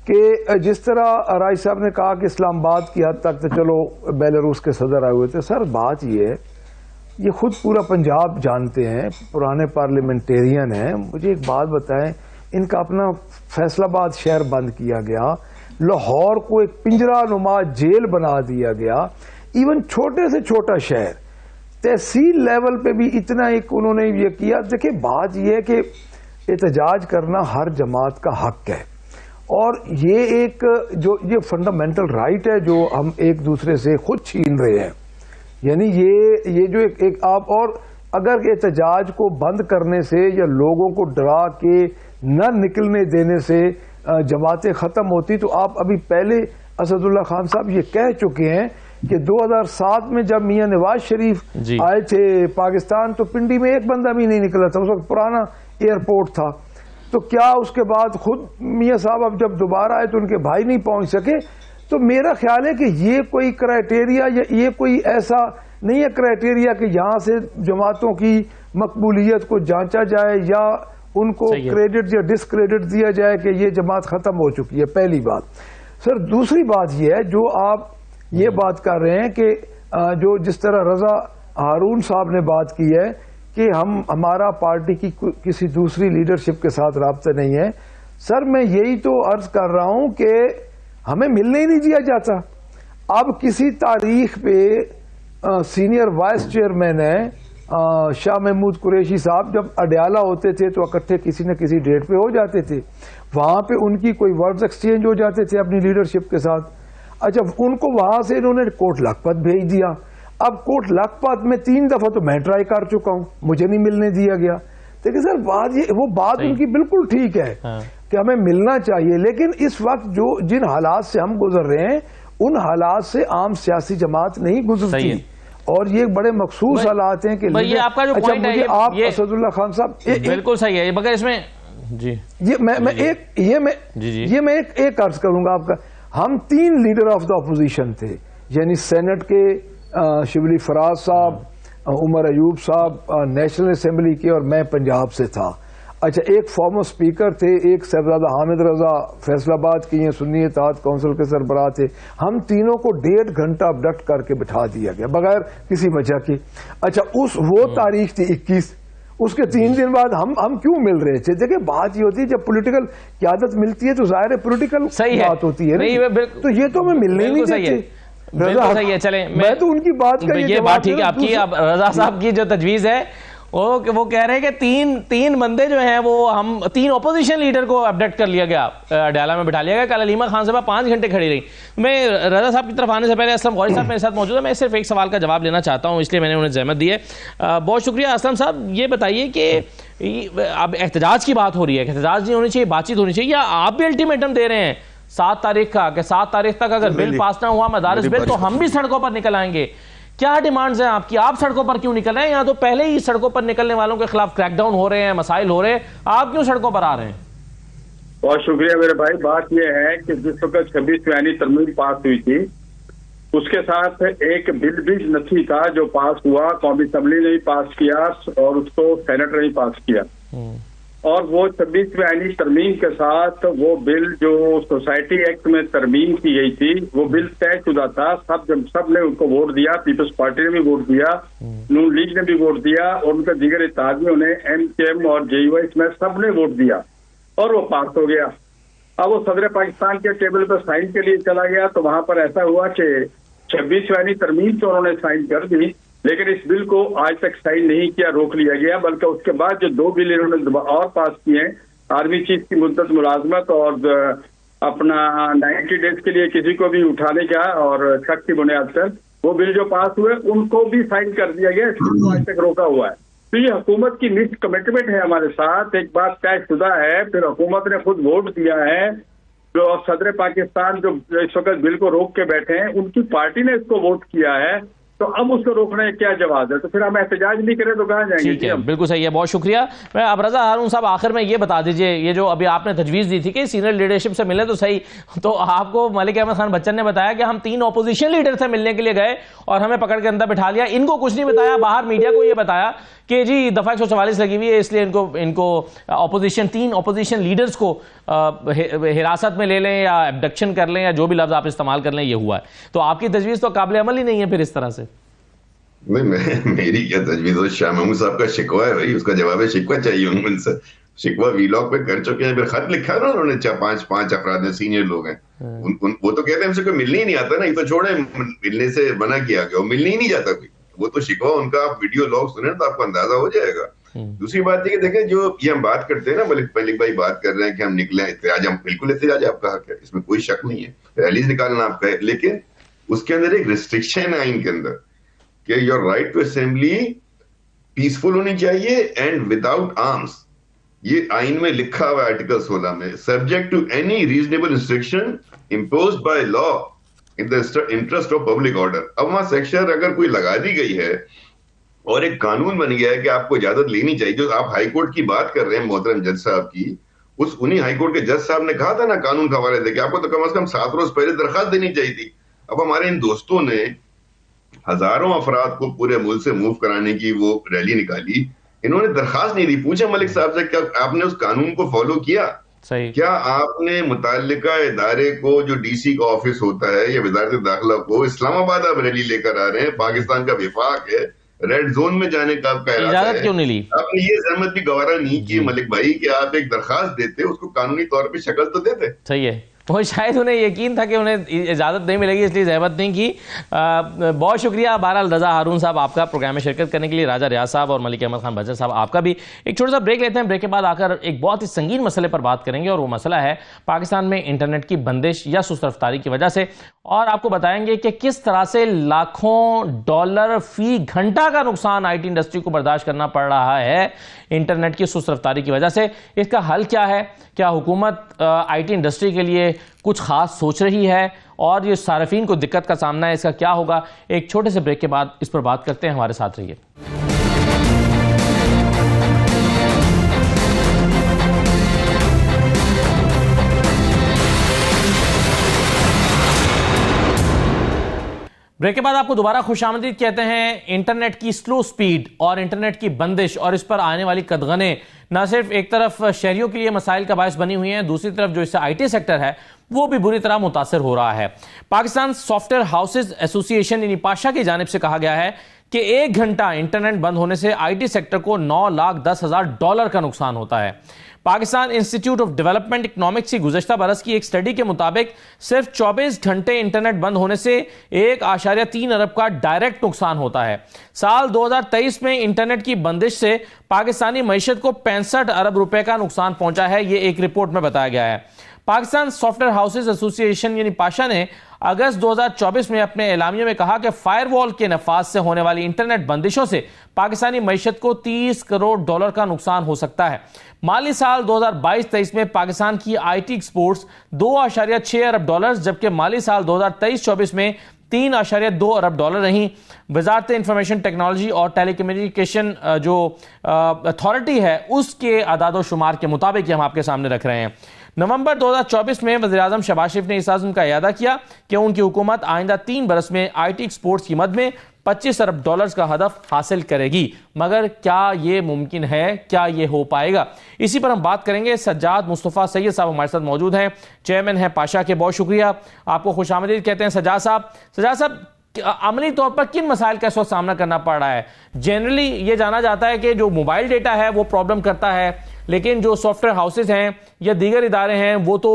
کہ جس طرح رائی صاحب نے کہا کہ اسلام آباد کی حد تک تو چلو بیلاروس کے صدر آئے ہوئے تھے، سر بات یہ ہے، یہ خود پورا پنجاب جانتے ہیں، پرانے پارلیمنٹیرین ہیں، مجھے ایک بات بتائیں، ان کا اپنا فیصل آباد شہر بند کیا گیا، لاہور کو ایک پنجرہ نما جیل بنا دیا گیا، ایون چھوٹے سے چھوٹا شہر تحصیل لیول پہ بھی اتنا ایک انہوں نے یہ کیا۔ دیکھیں بات یہ ہے کہ احتجاج کرنا ہر جماعت کا حق ہے، اور یہ ایک جو یہ فنڈامنٹل رائٹ ہے جو ہم ایک دوسرے سے خود چھین رہے ہیں، یعنی یہ جو ایک آپ، اور اگر احتجاج کو بند کرنے سے یا لوگوں کو ڈرا کے نہ نکلنے دینے سے جماعتیں ختم ہوتی، تو آپ ابھی پہلے اسد اللہ خان صاحب یہ کہہ چکے ہیں کہ 2007 میں جب میاں نواز شریف آئے تھے پاکستان تو پنڈی میں ایک بندہ بھی نہیں نکلا تھا، اس وقت پرانا ایئرپورٹ تھا، تو کیا اس کے بعد خود میاں صاحب اب جب دوبارہ آئے تو ان کے بھائی نہیں پہنچ سکے؟ تو میرا خیال ہے کہ یہ کوئی کرائٹیریا یا یہ کوئی ایسا نہیں ہے کرائٹیریا کہ یہاں سے جماعتوں کی مقبولیت کو جانچا جائے یا ان کو کریڈٹ یا ڈسکریڈٹ دیا جائے کہ یہ جماعت ختم ہو چکی ہے، پہلی بات۔ سر دوسری بات یہ ہے جو آپ یہ بات کر رہے ہیں کہ جو جس طرح رضا ہارون صاحب نے بات کی ہے کہ ہمارا پارٹی کی کسی دوسری لیڈرشپ کے ساتھ رابطہ نہیں ہے، سر میں یہی تو عرض کر رہا ہوں کہ ہمیں ملنے ہی نہیں دیا جاتا۔ اب کسی تاریخ پہ سینئر وائس چیئرمین ہے شاہ محمود قریشی صاحب جب اڈیالہ ہوتے تھے تو اکٹھے کسی نہ کسی ڈیٹ پہ ہو جاتے تھے، وہاں پہ ان کی کوئی ورڈز ایکسچینج ہو جاتے تھے اپنی لیڈرشپ کے ساتھ۔ اچھا، ان کو وہاں سے انہوں نے کوٹ لکھپت بھیج دیا، اب کوٹ لکھپت میں 3 دفعہ تو میں ٹرائی کر چکا ہوں، مجھے نہیں ملنے دیا گیا۔ دیکھیں سر بات یہ وہ بات ان کی بالکل ٹھیک ہے کہ ہمیں ملنا چاہیے، لیکن اس وقت جن حالات سے ہم گزر رہے ہیں ان حالات سے عام سیاسی جماعت نہیں گزرتی، اور یہ بڑے مخصوص حالات ہیں کہ یہ آپ کا جو پوائنٹ ہے آپ اسد اللہ خان صاحب بالکل صحیح ہے، مگر اس میں جی یہ میں ایک عرض کروں گا آپ کا، ہم 3 لیڈر آف دا اپوزیشن تھے، یعنی سینٹ کے شبلی فراز صاحب، عمر ایوب صاحب نیشنل اسمبلی کے، اور میں پنجاب سے تھا۔ اچھا، ایک فارمر اسپیکر تھے، ایک صاحبزادہ حامد رضا فیصل آباد کی ہیں، سنی اتحاد کونسل کے سربراہ تھے، ہم تینوں کو 1.5 گھنٹہ ابڈکٹ کر کے بٹھا دیا گیا بغیر کسی وجہ کے۔ اچھا، وہ تاریخ تھی 21، اس کے 3 دن بعد ہم کیوں مل رہے تھے؟ دیکھیں بات یہ ہوتی ہے جب پولیٹیکل قیادت ملتی ہے تو ظاہر ہے پولیٹیکل بات ہوتی ہے، تو یہ تو ہمیں ملنے نہیں دیتے۔ بالکل صحیح ہے، چلیں میں تو ان کی بات کا یہ بات ٹھیک ہے آپ کی۔ اب رضا صاحب کی جو تجویز ہے وہ کہہ رہے ہیں کہ تین بندے جو ہیں وہ ہم 3 اپوزیشن لیڈر کو اپڈیٹ کر لیا گیا، ڈیالہ میں بٹھا لیا گیا۔ کل علیمہ خان صاحب 5 گھنٹے کھڑی رہی۔ میں رضا صاحب کی طرف آنے سے پہلے اسلم غوری صاحب میرے ساتھ موجود ہے، میں صرف ایک سوال کا جواب لینا چاہتا ہوں، اس لیے میں نے انہیں زحمت دی ہے۔ بہت شکریہ اسلم صاحب، یہ بتائیے کہ اب احتجاج کی بات ہو رہی ہے کہ احتجاج نہیں ہونی چاہیے، بات چیت ہونی چاہیے، یا آپ بھی الٹیمیٹم دے رہے ہیں 7 تاریخ کا کہ 7 تاریخ تک اگر بل پاس نہ ہوا مدارس بل تو ہم بھی سڑکوں پر نکل آئیں گے؟ کیا ڈیمانڈز ہیں آپ کی؟ آپ سڑکوں پر کیوں نکل رہے ہیں؟ یا تو پہلے ہی سڑکوں پر نکلنے والوں کے خلاف کریک ڈاؤن ہو رہے ہیں، مسائل ہو رہے ہیں، آپ کیوں سڑکوں پر آ رہے ہیں؟ بہت شکریہ میرے بھائی۔ بات یہ ہے کہ جس وقت 26 ترمیم پاس ہوئی تھی اس کے ساتھ ایک بل بھی نتھی تھا جو پاس ہوا، قومی اسمبلی نے پاس کیا اور اس کو سینٹ نے پاس کیا، اور وہ 26 ترمیم کے ساتھ وہ بل جو سوسائٹی ایکٹ میں ترمیم کی گئی تھی وہ بل طے شدہ تھا، سب نے ان کو ووٹ دیا، پیپلز پارٹی نے بھی ووٹ دیا، نون لیگ نے بھی ووٹ دیا، اور ان کے دیگر اتحادیوں نے، ایم کیو ایم اور جے یو ایس میں سب نے ووٹ دیا، اور وہ پاس ہو گیا۔ اب وہ صدر پاکستان کے ٹیبل پر سائن کے لیے چلا گیا تو وہاں پر ایسا ہوا کہ 26ویں ترمیم تو انہوں نے سائن کر دی، لیکن اس بل کو آج تک سائن نہیں کیا، روک لیا گیا، بلکہ اس کے بعد جو 2 بل انہوں نے اور پاس کیے ہیں، آرمی چیف کی مدت ملازمت اور اپنا 90 ڈیز کے لیے کسی کو بھی اٹھانے کا اور شک کی بنیاد پر، وہ بل جو پاس ہوئے ان کو بھی سائن کر دیا گیا، اس کو آج تک روکا ہوا ہے۔ تو یہ حکومت کی مس کمٹمنٹ ہے ہمارے ساتھ، ایک بات طے شدہ ہے، پھر حکومت نے خود ووٹ دیا ہے، جو صدر پاکستان جو اس وقت بل کو روک کے بیٹھے ہیں ان کی پارٹی نے اس کو ووٹ کیا ہے، تو اب اس کو روکنے کا کیا جواز ہے؟ تو پھر ہم احتجاج نہیں کریں تو کہاں جائیں گے؟ ٹھیک ہے، بالکل صحیح ہے، بہت شکریہ۔ میں اب رضا ہارون صاحب آخر میں یہ بتا دیجئے، یہ جو ابھی آپ نے تجویز دی تھی کہ سینئر لیڈرشپ سے ملے تو صحیح، تو آپ کو ملک احمد خان بچن نے بتایا کہ ہم 3 اپوزیشن لیڈر سے ملنے کے لیے گئے اور ہمیں پکڑ کے اندر بٹھا لیا، ان کو کچھ نہیں بتایا، باہر میڈیا کو یہ بتایا کہ جی دفعہ 144 لگی ہوئی ہے، اس لیے ان کو اپوزیشن 3 اپوزیشن لیڈرز کو حراست میں لے لیں یا ایبڈکشن کر لیں یا جو بھی لفظ آپ استعمال کر لیں، یہ ہوا ہے۔ تو آپ کی تجویز تو قابل عمل ہی نہیں ہے پھر اس طرح سے۔ نہیں، میری کیا تجویز ہو، شاہ محمود صاحب کا شکوہ ہے بھائی، اس کا جواب شکوہ چاہیے ان سے، شکوہ ویلاگ پہ کر چکے ہیں، پھر خط لکھا نا انہوں نے، 5 افراد ہیں، سینئر لوگ ہیں، وہ تو کہتے ہیں ہم سے کوئی ملنے ہی نہیں آتا نا، یہ تو چھوڑیں ملنے سے منع کیا گیا، وہ ملنے ہی نہیں جاتا کوئی، وہ تو شکوہ ان کا، آپ ویڈیو لاگ سنیں تو آپ کو اندازہ ہو جائے گا۔ دوسری بات یہ کہ دیکھیں، جو یہ ہم بات کرتے ہیں نا، ملک بھائی بات کر رہے ہیں کہ ہم نکلیں احتجاج، ہم بالکل احتجاج آپ کا حق ہے، اس میں کوئی شک نہیں ہے، ریلیز نکالنا آپ کا ہے، لیکن اس کے اندر ایک ریسٹرکشن ہے آئین کے اندر کہ your right to assembly peaceful ہونی چاہیے اینڈ وداؤٹ آرمس، یہ آئین میں لکھا ہوا ہے آرٹیکل 16 میں، subject to any reasonable restriction imposed by law in the interest of public order. اب وہاں سیکشن اگر کوئی لگا دی گئی ہے اور ایک قانون بن گیا ہے کہ آپ کو اجازت لینی چاہیے، جو آپ ہائی کورٹ کی بات کر رہے ہیں محترم جج صاحب کی، انہی ہائی کورٹ کے جج صاحب نے کہا تھا نا قانون کا حوالے دے کہ آپ کو تو کم از کم 7 روز پہلے درخواست دینی چاہیے تھی۔ اب ہمارے ان دوستوں نے ہزاروں افراد کو پورے ملک سے موو کرانے کی وہ ریلی نکالی، انہوں نے درخواست نہیں دی۔ پوچھیں ملک صاحب سے، کیا آپ نے اس قانون کو فالو کیا؟ صحیح، کیا آپ نے متعلقہ ادارے کو، جو ڈی سی کا آفس ہوتا ہے یا وزارت داخلہ کو، اسلام آباد آپ ریلی لے کر آ رہے ہیں، پاکستان کا وفاق ہے، ریڈ زون میں جانے کا آپ کا ارادہ ہے، اجازت کیوں نہیں لی؟ آپ نے یہ زحمت بھی گوارا نہیں کی ملک بھائی کہ آپ ایک درخواست دیتے، اس کو قانونی طور پہ شکل تو دیتے۔ صحیح ہے، وہ شاید انہیں یقین تھا کہ انہیں اجازت نہیں ملے گی، اس لیے زحمت نہیں کی۔ بہت شکریہ بہرحال رضا ہارون صاحب آپ کا پروگرام میں شرکت کرنے کے لیے، راجہ ریاض صاحب اور ملک احمد خان بچن صاحب آپ کا بھی۔ ایک چھوٹا سا بریک لیتے ہیں، بریک کے بعد آ کر ایک بہت ہی سنگین مسئلے پر بات کریں گے، اور وہ مسئلہ ہے پاکستان میں انٹرنیٹ کی بندش یا سست رفتاری کی وجہ سے، اور آپ کو بتائیں گے کہ کس طرح سے لاکھوں ڈالر فی گھنٹہ کا نقصان آئی ٹی انڈسٹری کو برداشت کرنا پڑ رہا ہے انٹرنیٹ کی سست رفتاری کی وجہ سے۔ اس کا حل کیا ہے؟ کیا حکومت آئی ٹی انڈسٹری کے لیے کچھ خاص سوچ رہی ہے؟ اور یہ صارفین کو دقت کا سامنا ہے، اس کا کیا ہوگا؟ ایک چھوٹے سے بریک کے بعد اس پر بات کرتے ہیں، ہمارے ساتھ رہیے۔ بریک کے بعد آپ کو دوبارہ خوش آمدید کہتے ہیں۔ انٹرنیٹ کی سلو سپیڈ اور انٹرنیٹ کی بندش اور اس پر آنے والی قدغنیں نہ صرف ایک طرف شہریوں کے لیے مسائل کا باعث بنی ہوئی ہیں، دوسری طرف جو اس سے آئی ٹی سیکٹر ہے وہ بھی بری طرح متاثر ہو رہا ہے۔ پاکستان سافٹ ویئر ہاؤسز ایسوسی ایشن یعنی پاشا کی جانب سے کہا گیا ہے کہ 1 گھنٹہ انٹرنیٹ بند ہونے سے آئی ٹی سیکٹر کو $9,10,000 کا نقصان ہوتا ہے۔ Pakistan institute of development economics کی گزشتہ برس کی ایک سٹڈی کے مطابق صرف 24 گھنٹے انٹرنیٹ بند ہونے سے 1.3 ارب کا ڈائریکٹ نقصان ہوتا ہے۔ سال 2023 میں انٹرنیٹ کی بندش سے پاکستانی معیشت کو 65 ارب روپے کا نقصان پہنچا ہے، یہ ایک رپورٹ میں بتایا گیا ہے۔ پاکستان سافٹ ویئر ہاؤسز ایسوسی ایشن یعنی پاشا نے اگست 2024 میں اپنے اعلامیے میں کہا کہ فائر وال کے نفاذ سے ہونے والی انٹرنیٹ بندشوں سے پاکستانی معیشت کو $30 کروڑ کا نقصان ہو سکتا ہے۔ مالی سال 2022-23 میں پاکستان کی آئی ٹی ایکسپورٹس $2.6 ارب، جبکہ مالی سال 2023-24 میں $3.2 ارب رہیں۔ وزارت انفارمیشن ٹیکنالوجی اور ٹیلی کمیونیکیشن جو اتھارٹی ہے اس کے اعداد و شمار کے مطابق یہ ہم آپ کے سامنے رکھ رہے ہیں۔ نومبر 2024 میں وزیراعظم شہباز شریف نے اس عزم کا اعادہ کیا کہ ان کی حکومت آئندہ 3 برس میں آئی ٹی ایکسپورٹس کی مد میں $25 ارب کا ہدف حاصل کرے گی، مگر کیا یہ ممکن ہے؟ کیا یہ ہو پائے گا؟ اسی پر ہم بات کریں گے۔ سجاد مصطفیٰ سید صاحب ہمارے ساتھ موجود ہیں، چیئرمین ہیں پاشا کے، بہت شکریہ، آپ کو خوش آمدید کہتے ہیں سجاد صاحب۔ سجاد صاحب، عملی طور پر کن مسائل کا اس وقت سامنا کرنا پڑ رہا ہے؟ جنرلی یہ جانا جاتا ہے کہ جو موبائل ڈیٹا ہے وہ پرابلم کرتا ہے، لیکن جو سافٹ ویئر ہاؤسز ہیں یا دیگر ادارے ہیں وہ تو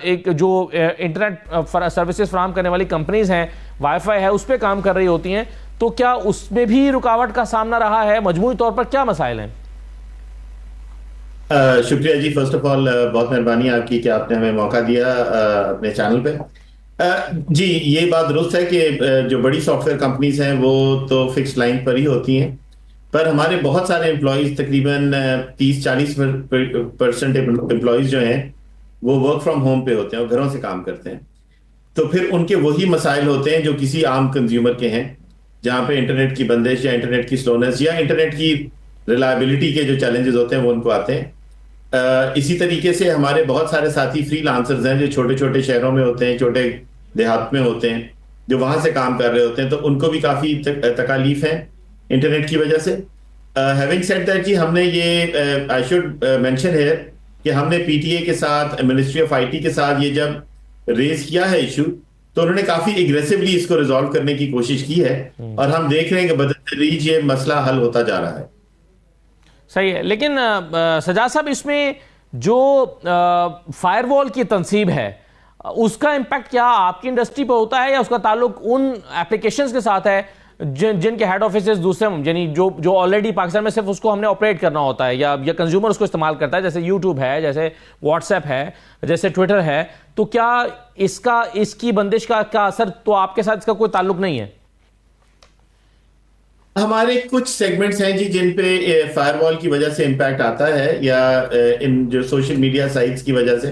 ایک جو انٹرنیٹ سروسز فراہم کرنے والی کمپنیز ہیں، وائی فائی ہے، اس پہ کام کر رہی ہوتی ہیں، تو کیا اس میں بھی رکاوٹ کا سامنا رہا ہے؟ مجموعی طور پر کیا مسائل ہیں؟ شکریہ جی، فرسٹ آف آل بہت مہربانی آپ کی کہ آپ نے ہمیں موقع دیا اپنے چینل پہ. جی یہ بات درست ہے کہ جو بڑی سافٹ ویئر کمپنیز ہیں وہ تو فکس لائن پر ہی ہوتی ہیں، پر ہمارے بہت سارے امپلائیز تقریباً 30-40% امپلائیز جو ہیں وہ ورک فرام ہوم پہ ہوتے ہیں اور گھروں سے کام کرتے ہیں. تو پھر ان کے وہی مسائل ہوتے ہیں جو کسی عام کنزیومر کے ہیں، جہاں پہ انٹرنیٹ کی بندش یا انٹرنیٹ کی سلونس یا انٹرنیٹ کی ریلائبلٹی کے جو چیلنجز ہوتے ہیں وہ ان کو آتے ہیں. اسی طریقے سے ہمارے بہت سارے ساتھی فری لانسرز ہیں جو چھوٹے چھوٹے شہروں میں ہوتے ہیں، چھوٹے دیہات میں ہوتے ہیں، جو وہاں سے کام کر رہے ہوتے ہیں، تو ان کو بھی کافی تکالیف ہیں انٹرنیٹ کی وجہ سے. ہیونگ سیڈ دیٹ جی، ہم نے یہ آئی شوڈ مینشن ہیئر کہ ہم نے پی ٹی اے کے ساتھ، منسٹری آف آئی ٹی کے ساتھ یہ جب ریز کیا ہے ایشو، تو انہوں نے کافی اگریسولی اس کو ریزالو کرنے کی کوشش کی ہے، اور ہم دیکھ رہے ہیں کہ بدتدریج یہ مسئلہ حل ہوتا جا رہا ہے. صحیح ہے، لیکن سجاد صاحب اس میں جو فائر وال کی تنصیب ہے اس کا امپیکٹ کیا آپ کی انڈسٹری پہ ہوتا ہے، یا اس کا تعلق ان اپلیکیشنز کے ساتھ ہے جن کے ہیڈ آفیسز دوسرے، یعنی جو آلریڈی پاکستان میں صرف اس کو ہم نے آپریٹ کرنا ہوتا ہے یا کنزیومر اس کو استعمال کرتا ہے، جیسے یوٹیوب ہے، جیسے واٹس ایپ ہے، جیسے ٹویٹر ہے، تو کیا اس کی بندش کا اثر تو آپ کے ساتھ اس کا کوئی تعلق نہیں ہے؟ ہمارے کچھ سیگمنٹس ہیں جی جن پہ فائر وال کی وجہ سے امپیکٹ آتا ہے، یا ان جو سوشل میڈیا سائٹس کی وجہ سے،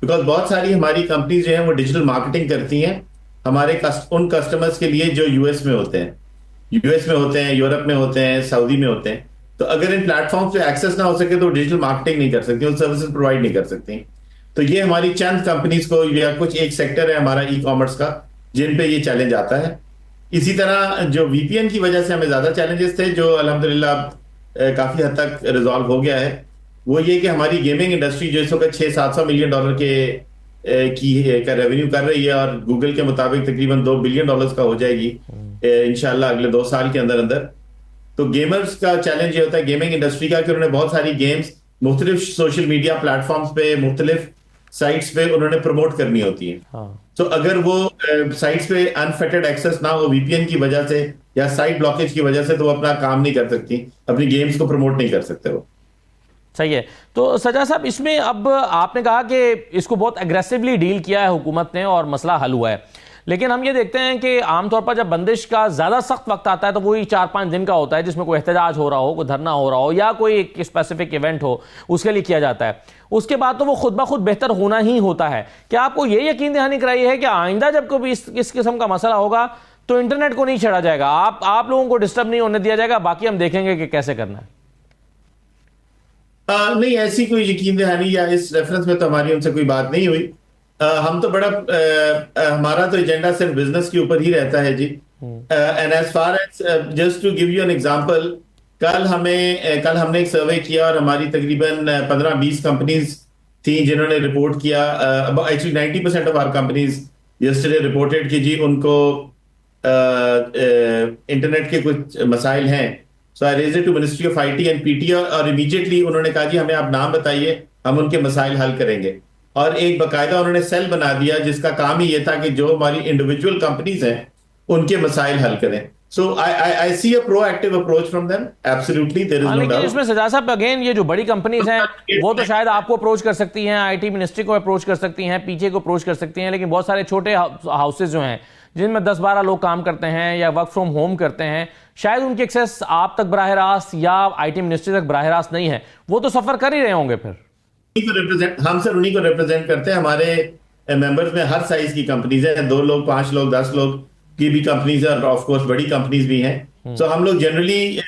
بیکاز بہت ساری ہماری کمپنیز جو ہیں وہ ڈیجیٹل مارکیٹنگ کرتی ہیں ہمارے ان کسٹمرز کے لیے جو یو ایس میں ہوتے ہیں، یورپ میں ہوتے ہیں، سعودی میں ہوتے ہیں. تو اگر ان پلیٹ فارمز پہ ایکسیس نہ ہو سکے تو ڈیجیٹل مارکیٹنگ نہیں کر سکتی، ان سروسز پرووائڈ نہیں کر سکتی. تو یہ ہماری چند کمپنیز کو، یا کچھ ایک سیکٹر ہے ہمارا ای کامرس کا جن پہ یہ چیلنج آتا ہے. اسی طرح جو وی پی این کی وجہ سے ہمیں زیادہ چیلنجز تھے، جو الحمدللہ کافی حد تک ریزالو ہو گیا ہے، وہ یہ کہ ہماری گیمنگ انڈسٹری جو اس وقت $600-700 ملین کا ریونیو کر رہی ہے، اور گوگل کے مطابق تقریباً $2 بلین کا ہو جائے گی انشاءاللہ اگلے 2 سال کے اندر اندر. تو گیمرز کا چیلنج یہ ہوتا ہے گیمنگ انڈسٹری کا کہ انہوں نے بہت ساری گیمز مختلف سوشل میڈیا پلیٹ فارمز پہ، مختلف سائٹس پہ انہوں نے پروموٹ کرنی ہوتی ہیں. تو اگر وہ سائٹس پہ انفیٹڈ ایکسس نہ ہو وی پی این کی وجہ سے یا سائٹ بلاکیج کی وجہ سے، تو وہ اپنا کام نہیں کر سکتی، اپنی گیمز کو پروموٹ نہیں کر سکتے وہ. صحیح ہے. تو سجاد صاحب اس میں اب آپ نے کہا کہ اس کو بہت اگریسولی ڈیل کیا ہے حکومت نے اور مسئلہ حل ہوا ہے، لیکن ہم یہ دیکھتے ہیں کہ عام طور پر جب بندش کا زیادہ سخت وقت آتا ہے تو وہی 4-5 دن کا ہوتا ہے، جس میں کوئی احتجاج ہو رہا ہو، کوئی دھرنا ہو رہا ہو، یا کوئی ایک اسپیسیفک ایونٹ ہو، اس کے لیے کیا جاتا ہے. اس کے بعد تو وہ خود بخود بہتر ہونا ہی ہوتا ہے. کیا آپ کو یہ یقین دہانی کرائی ہے کہ آئندہ جب کوئی اس قسم کا مسئلہ ہوگا تو انٹرنیٹ کو نہیں چھیڑا جائے گا، آپ لوگوں کو ڈسٹرب نہیں ہونے دیا جائے گا، باقی ہم دیکھیں گے کہ کیسے کرنا ہے؟ نہیں، ایسی کوئی یقین دہانی یا اس ریفرنس میں تو ہماری ان سے کوئی بات نہیں ہوئی. ہم تو بڑا ہمارا تو ایجنڈا صرف بزنس کے اوپر ہی رہتا ہے جی. And as far as just to give you an example, کل ہم نے ایک سروے کیا اور ہماری تقریباً 15-20 کمپنیز تھیں جنہوں نے رپورٹ کیا. Actually 90% of our companies yesterday reported کہ جی ان کو انٹرنیٹ کے کچھ مسائل ہیں. So I raise it to ministry of I T and P T, اور امیڈیٹلی انہوں نے کہا جی ہمیں آپ نام بتائیے، ہم ان کے مسائل حل کریں گے. اور ایک باقاعدہ انہوں نے سیل بنا دیا جس کا کام ہی یہ تھا کہ جو ہماری انڈیویجول کمپنیز ہیں ان کے مسائل حل کریں. So I see a proactive approach from them. Absolutely, there is no doubt. لیکن اس میں سجاد صاحب اگین یہ جو بڑی کمپنیز ہیں وہ تو شاید آپ کو اپروچ کر سکتی ہیں، آئی ٹی منسٹری کو اپروچ کر سکتی ہیں، پی ٹی اے کو اپروچ کر سکتی ہیں، لیکن بہت سارے چھوٹے ہاؤسز جو ہیں جن میں 10-12 لوگ کام کرتے ہیں یا ورک فرام ہوم کرتے ہیں، شاید ان کی ایکسیس آپ تک براہ راست یا آئی ٹی منسٹری تک براہ راست نہیں ہے، وہ تو سفر کر ہی رہے ہوں گے. پھر ہم سر انہی کو ریپرزینٹ کرتے ہیں. ہمارے ممبرز میں ہر سائز کی کمپنیز ہیں، 2 لوگ 5 لوگ 10 لوگ کی بھی کمپنیز ہیں، اور آف کورس بڑی کمپنیز بھی ہیں. سو ہم لوگ جنرلی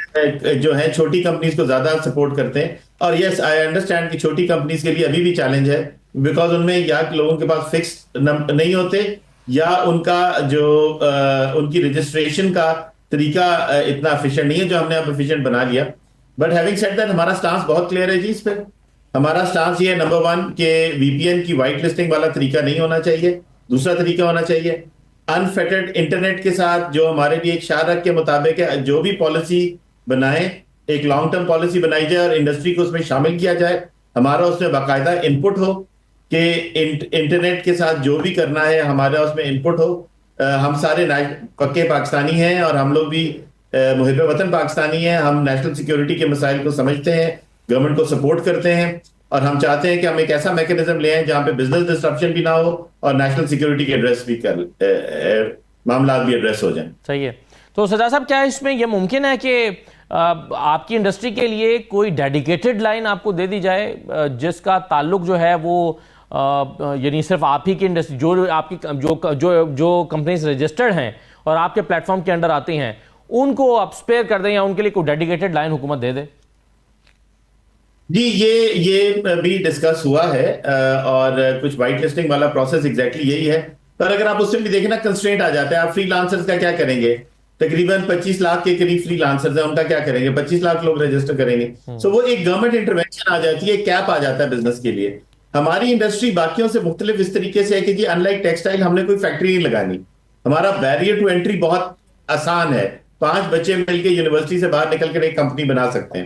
جو ہے چھوٹی کمپنیز کو زیادہ سپورٹ کرتے ہیں. اور یس آئی انڈرسٹینڈ کہ چھوٹی کمپنیز کے لیے ابھی بھی چیلنج ہے، بیکاز ان میں یا لوگوں کے پاس فکس نہیں ہوتے، یا ان کا جو ان کی رجسٹریشن کا طریقہ اتنا افیشینٹ نہیں ہے جو ہم نے اب افیشینٹ بنا لیا. بٹ ہیونگ سیڈ دیٹ ہمارا اسٹانس بہت کلیئر ہے جی. اس پہ ہمارا اسٹانس یہ ہے، نمبر 1 کہ وی پی این کی وائٹ لسٹنگ والا طریقہ نہیں ہونا چاہیے. دوسرا طریقہ ہونا چاہیے انفیٹڈ انٹرنیٹ کے ساتھ، جو ہمارے لیے ایک شارک کے مطابق ہے. جو بھی پالیسی بنائیں، ایک لانگ ٹرم پالیسی بنائی جائے اور انڈسٹری کو اس میں شامل کیا جائے. ہمارا اس میں باقاعدہ انپٹ ہو کہ انٹرنیٹ کے ساتھ جو بھی کرنا ہے ہمارا اس میں انپٹ ہو. ہم سارے پکے پاکستانی ہیں اور ہم لوگ بھی محب وطن پاکستانی ہیں. ہم نیشنل سیکیورٹی کے مسائل کو سمجھتے ہیں, گورنمنٹ کو سپورٹ کرتے ہیں, اور ہم چاہتے ہیں کہ ہم ایک ایسا میکینزم لے آئیں جہاں پہ بزنس ڈسٹرپشن بھی نہ ہو اور نیشنل سیکیورٹی کے ایڈریس بھی معاملات بھی ایڈریس ہو جائیں. صحیح ہے. تو سجاد صاحب کیا اس میں یہ ممکن ہے کہ آپ کی انڈسٹری کے لیے کوئی ڈیڈیکیٹڈ لائن آپ کو دے دی جائے جس کا تعلق جو ہے وہ یعنی صرف آپ ہی کی انڈسٹری جو آپ کی جو کمپنیز رجسٹرڈ ہیں اور آپ کے پلیٹ فارم کے انڈر آتی ہیں ان کو آپ اسپیئر کر دیں یا ان کے لیے کوئی ڈیڈیکیٹڈ لائن حکومت دے دے؟ جی یہ بھی ڈسکس ہوا ہے اور کچھ وائٹ لسٹنگ والا پروسیس ایگزیکٹلی یہی ہے. پر اگر آپ اس سے بھی دیکھیں نا کنسٹرینٹ آ جاتا ہے. آپ فری لانسرز کا کیا کریں گے؟ تقریباً 25 لاکھ کے قریب فری لانسرز ہیں, ان کا کیا کریں گے؟ 25 لاکھ لوگ رجسٹر کریں گے. سو وہ ایک گورنمنٹ انٹروینشن آ جاتی ہے, کیپ آ جاتا ہے بزنس کے لیے. ہماری انڈسٹری باقیوں سے مختلف اس طریقے سے ہے کہ جی ان لائک ٹیکسٹائل ہم نے کوئی فیکٹری نہیں لگانی, ہمارا بیریئر ٹو انٹری بہت آسان ہے. 5 بچے مل کے یونیورسٹی سے باہر نکل کر ایک کمپنی بنا سکتے ہیں.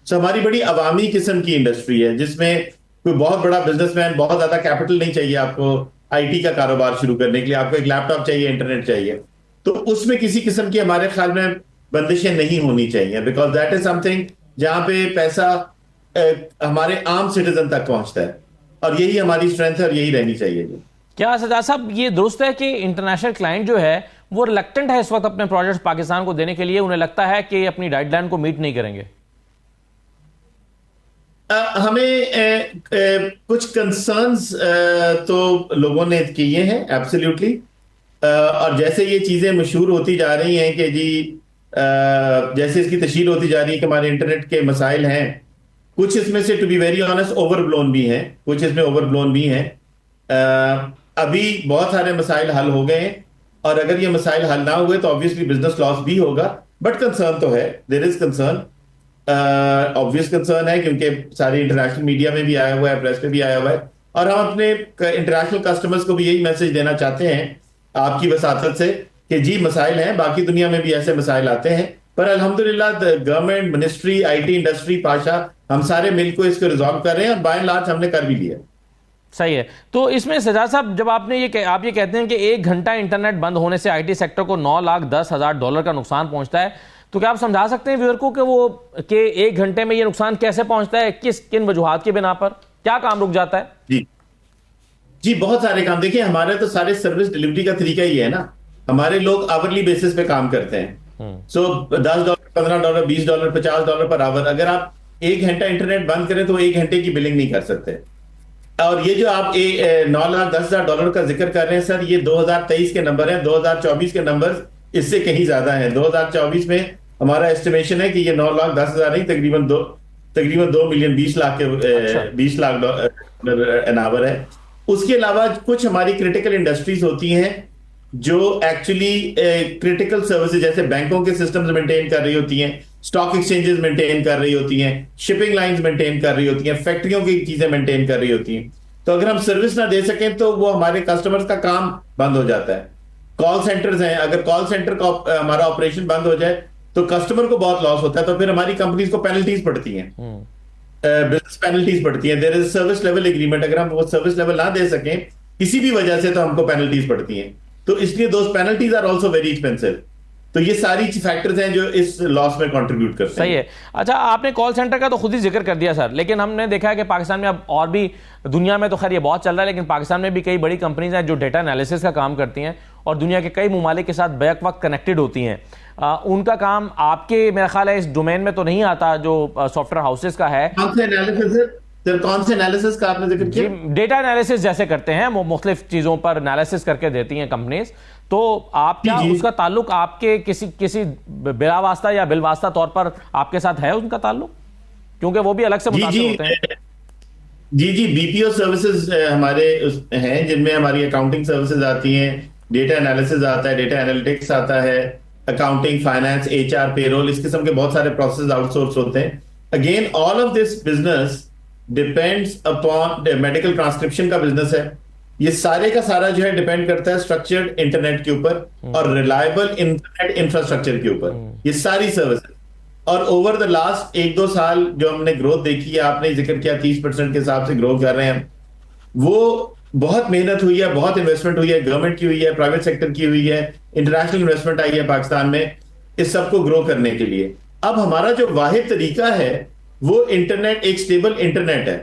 سو ہماری بڑی عوامی قسم کی انڈسٹری ہے جس میں کوئی بہت بڑا بزنس مین, بہت زیادہ کیپٹل نہیں چاہیے آپ کو آئی ٹی کا کاروبار شروع کرنے کے لیے. آپ کو ایک لیپ ٹاپ چاہیے, انٹرنیٹ چاہیے. تو اس میں کسی قسم کی ہمارے خیال میں بندشیں نہیں ہونی چاہیے, because that is some thing جہاں پہ پیسہ ہمارے عام سٹیزن تک پہنچتا ہے, اور یہی ہماری اسٹرینتھ ہے اور یہی رہنی چاہیے. جی کیا سجاد صاحب یہ درست ہے کہ انٹرنیشنل کلائنٹ جو ہے وہ ریلیکٹنٹ ہے اس وقت اپنے پروجیکٹس پاکستان کو دینے کے لیے؟ انہیں لگتا ہے کہ اپنی ڈیڈ لائن کو میٹ نہیں کریں گے. ہمیں کچھ کنسرنز تو لوگوں نے کیے ہیں ایبسلیوٹلی, اور جیسے یہ چیزیں مشہور ہوتی جا رہی ہیں کہ جی جیسے اس کی تشہیر ہوتی جا رہی ہے کہ ہمارے انٹرنیٹ کے مسائل ہیں, کچھ اس میں سے to be very honest overblown بھی ہیں, کچھ اس میں اوور بلون بھی ہیں. ابھی بہت سارے مسائل حل ہو گئے ہیں, اور اگر یہ مسائل حل نہ ہوئے تو obviously بزنس لاس بھی ہوگا. بٹ کنسرن تو ہے, دیر از کنسرن, obvious کنسرن ہے, کیونکہ ساری انٹرنیشنل میڈیا میں بھی آیا ہوا ہے, پریس میں بھی آیا ہوا ہے, اور ہم اپنے انٹرنیشنل کسٹمرز کو بھی یہی میسج دینا چاہتے ہیں آپ کی وساطت سے کہ جی مسائل ہیں, باقی دنیا میں بھی ایسے مسائل آتے ہیں, پر الحمدللہ government, ministry, I T industry, Pasha, ہم سارے مل کو اس کو ریزالو کر رہے ہیں, اور بائی اینڈ لارج ہم نے کر بھی لیا. صحیح ہے. تو اس میں سجاد صاحب جب آپ یہ کہتے ہیں کہ 1 گھنٹہ انٹرنیٹ بند ہونے سے آئی ٹی سیکٹر کو $9,10,000 کا نقصان پہنچتا ہے, تو کیا آپ سمجھا سکتے ہیں ویور کو کہ 1 گھنٹے میں یہ نقصان کیسے پہنچتا ہے, کن وجوہات کی بنا پر, کیا کام رک جاتا ہے؟ جی بہت سارے کام. دیکھیں ہمارے تو سارے سروس ڈیلیوری کا طریقہ یہ ہے نا, ہمارے لوگ آورلی بیسس پہ کام کرتے ہیں. سو $10, $15, $20, $50 پر آور. اگر آپ 1 گھنٹہ انٹرنیٹ بند کریں تو 1 گھنٹے کی بلنگ نہیں کر سکتے. اور یہ جو آپ $9,10,000 کا ذکر کر رہے ہیں سر, یہ 2023 کے نمبر ہیں. 2024 کے نمبر اس سے کہیں زیادہ ہیں. 2024 میں ہمارا ایسٹیمیشن ہے کہ یہ 9,10,000 نہیں, تقریباً 2,20,00,000 کے 20 لاکھ an hour ہے. اس کے علاوہ کچھ ہماری کریٹیکل انڈسٹریز ہوتی ہیں جو ایکچولی کریٹیکل سروسز جیسے بینکوں کے سسٹمز مینٹین کر رہی ہوتی ہیں, اسٹاک ایکسچینجز مینٹین کر رہی ہوتی ہیں, شپنگ لائنز مینٹین کر رہی ہوتی ہیں, فیکٹریوں کی چیزیں مینٹین کر رہی ہوتی ہیں. تو اگر ہم سروس نہ دے سکیں تو وہ ہمارے کسٹمرز کا کام بند ہو جاتا ہے. کال سینٹرز ہیں, اگر کال سینٹر کا ہمارا آپریشن بند ہو جائے تو کسٹمر کو بہت لاس ہوتا ہے, تو پھر ہماری کمپنیز کو پینلٹیز پڑتی ہیں, بزنس پینلٹیز پڑتی ہیں. دیر از سروس لیول ایگریمنٹ, اگر ہم وہ سروس لیول نہ دے سکیں کسی بھی وجہ سے تو ہم کو پینلٹیز پڑتی ہیں. تو اس لیے those penalties are also very expensive. تو یہ ساری فیکٹرز ہیں جو اس لاس میں کنٹریبیوٹ کرتے ہیں. صحیح ہے. اچھا آپ نے کال سینٹر کا تو خود ہی ذکر کر دیا سر, لیکن ہم نے دیکھا ہے کہ پاکستان میں اب اور بھی, دنیا میں تو خیر یہ بہت چل رہا ہے, لیکن پاکستان میں بھی کئی بڑی کمپنیز ہیں جو ڈیٹا انالیسس کا کام کرتی ہیں اور دنیا کے کئی ممالک کے ساتھ بیک وقت کنیکٹڈ ہوتی ہیں. ان کا کام آپ کے میرا خیال ہے اس ڈومین میں تو نہیں آتا جو سافٹ ویئر ہاؤسز کا ہے. کون سے انالیسس کا آپ نے ذکر کیا؟ ڈیٹا انالیسس جیسے کرتے ہیں, وہ مختلف چیزوں پر انالیسس کر کے دیتی ہیں کمپنیز. تو آپ کیا اس کا تعلق آپ کے کسی بلا واسطہ یا بال واسطہ طور پر آپ کے ساتھ ہے ان کا تعلق, کیونکہ وہ بھی الگ سے متاثر ہوتے ہیں؟ جی بی پی او سروسز ہمارے ہیں جن میں ہماری اکاؤنٹنگ سروسز آتی ہیں, ڈیٹا انالیسز آتا ہے, ڈیٹا انالیٹکس آتا ہے, اکاؤنٹنگ, فائنانس, ایچ آر, پے رول, اس قسم کے بہت سارے پروسیس آؤٹ سورس ہوتے ہیں. Again all of this business depends upon medical transcription کا بزنس ہے. یہ سارے کا سارا جو ہے ڈیپینڈ کرتا ہے اسٹرکچرڈ انٹرنیٹ کے اوپر اور ریلائبل انٹرنیٹ انفراسٹرکچر کے اوپر, یہ ساری سروسز. اور اوور دا لاسٹ 1-2 سال جو ہم نے گروتھ دیکھی ہے، آپ نے ذکر کیا 30% کے حساب سے گرو کر رہے ہیں، وہ بہت محنت ہوئی ہے، بہت انویسٹمنٹ ہوئی ہے، گورنمنٹ کی ہوئی ہے، پرائیویٹ سیکٹر کی ہوئی ہے، انٹرنیشنل انویسٹمنٹ آئی ہے پاکستان میں اس سب کو گرو کرنے کے لیے. اب ہمارا جو واحد طریقہ ہے وہ انٹرنیٹ، ایک سٹیبل انٹرنیٹ ہے.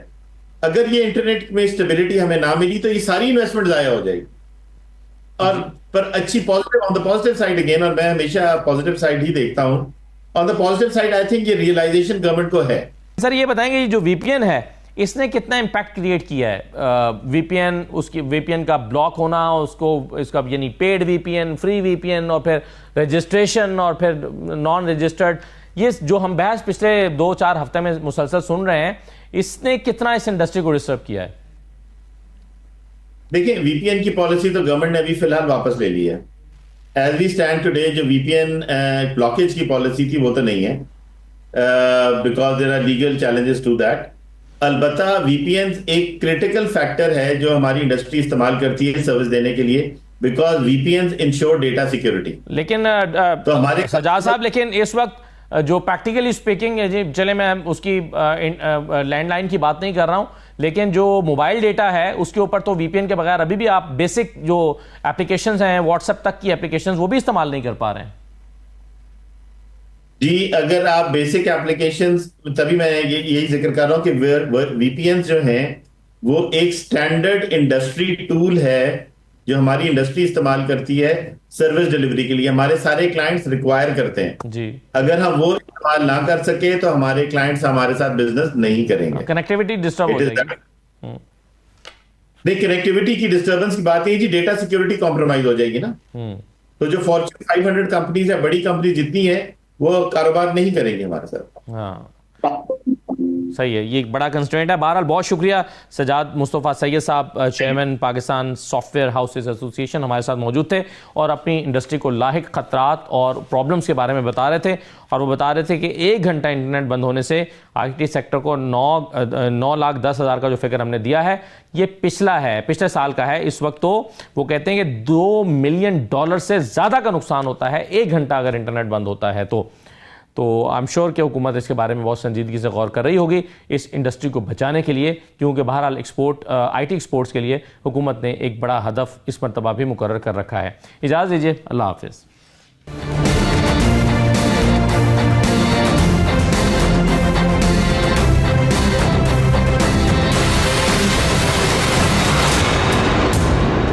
اگر یہ انٹرنیٹ میں اسٹیبلٹی ہمیں نہ ملی تو یہ ساری انویسٹمنٹ ضائع ہو جائے گی. اور پر اچھی positive on the positive side again, اور میں ہمیشہ پازیٹیو سائڈ ہی دیکھتا ہوں، on the positive side I think یہ ریئلائزیشن گورنمنٹ کو ہے. سر یہ بتائیں گے جو وی پی این ہے اس نے کتنا امپیکٹ کریٹ کیا ہے؟ وی پی این، اس کی وی پی این کا بلاک ہونا، اس کا یعنی پیڈ وی پی این، فری وی پی این، اور پھر رجسٹریشن، اور پھر نان رجسٹرڈ، یہ جو ہم بحث پچھلے 2-4 ہفتے میں مسلسل سن رہے ہیں، اس نے کتنا اس انڈسٹری کو ڈسٹرب کیا ہے؟ دیکھیں وی پی این کی پالیسی تو گورنمنٹ نے ابھی فی الحال واپس لے لی ہے. ایز وی اسٹینڈ ٹوڈے جو وی پی این بلاکیج کی پالیسی تھی وہ تو نہیں ہے، because there are legal challenges to that. البتہ وی پی این ایک کریٹیکل فیکٹر ہے جو ہماری انڈسٹری استعمال کرتی ہے سروس دینے کے لیے، because V P N ensure data security. لیکن تو ہمارے سجاد صاحب، لیکن اس وقت جو پریکٹیکلی اسپیکنگ ہے، چلے میں اس کی لینڈ لائن کی بات نہیں کر رہا ہوں، لیکن جو موبائل ڈیٹا ہے اس کے اوپر تو وی پی این کے بغیر ابھی بھی آپ بیسک جو اپلیکیشنز ہیں، واٹس ایپ تک کی اپلیکیشنز، وہ بھی استعمال نہیں کر پا رہے ہیں. جی اگر آپ بیسک اپلیکیشنز، تبھی میں یہی ذکر کر رہا ہوں کہ وی پی این جو ہیں وہ ایک سٹینڈرڈ انڈسٹری ٹول ہے جو ہماری انڈسٹری استعمال کرتی ہے سروس ڈیلیوری کے لیے. ہمارے سارے کلائنٹس ریکوائر کرتے ہیں جی، اگر ہم وہ استعمال نہ کر سکے تو ہمارے کلائنٹس ہمارے ساتھ بزنس نہیں کریں گے. کنیکٹیوٹی ڈسٹرب ہو جائے گی. نہیں، کنیکٹیوٹی کی ڈسٹربنس کی بات ہے جی، ڈیٹا سیکیورٹی کمپرومائز ہو جائے گی نا. تو جو فارچون 500 کمپنیز ہے، بڑی کمپنی جتنی ہے، وہ کاروبار نہیں کریں گے ہمارے ساتھ. ہاں صحیح ہے، یہ ایک بڑا کنسٹرینٹ ہے. بہرحال بہت شکریہ سجاد مصطفیٰ سید صاحب، chairman Pakistan soft where houses ایسوسی ایشن، ہمارے ساتھ موجود تھے اور اپنی انڈسٹری کو لاحق خطرات اور پرابلمس کے بارے میں بتا رہے تھے. اور وہ بتا رہے تھے کہ 1 گھنٹہ انٹرنیٹ بند ہونے سے آئی ٹی سیکٹر کو 9,10,000 کا جو فگر ہم نے دیا ہے یہ پچھلے سال کا ہے. اس وقت تو وہ کہتے ہیں کہ $2 ملین سے زیادہ کا نقصان ہوتا ہے 1 گھنٹہ اگر انٹرنیٹ بند ہوتا ہے تو آئی ایم شیور کہ حکومت اس کے بارے میں بہت سنجیدگی سے غور کر رہی ہوگی اس انڈسٹری کو بچانے کے لیے، کیونکہ بہرحال آئی ٹی ایکسپورٹس کے لیے حکومت نے ایک بڑا ہدف اس مرتبہ بھی مقرر کر رکھا ہے. اجازت دیجیے، اللہ حافظ.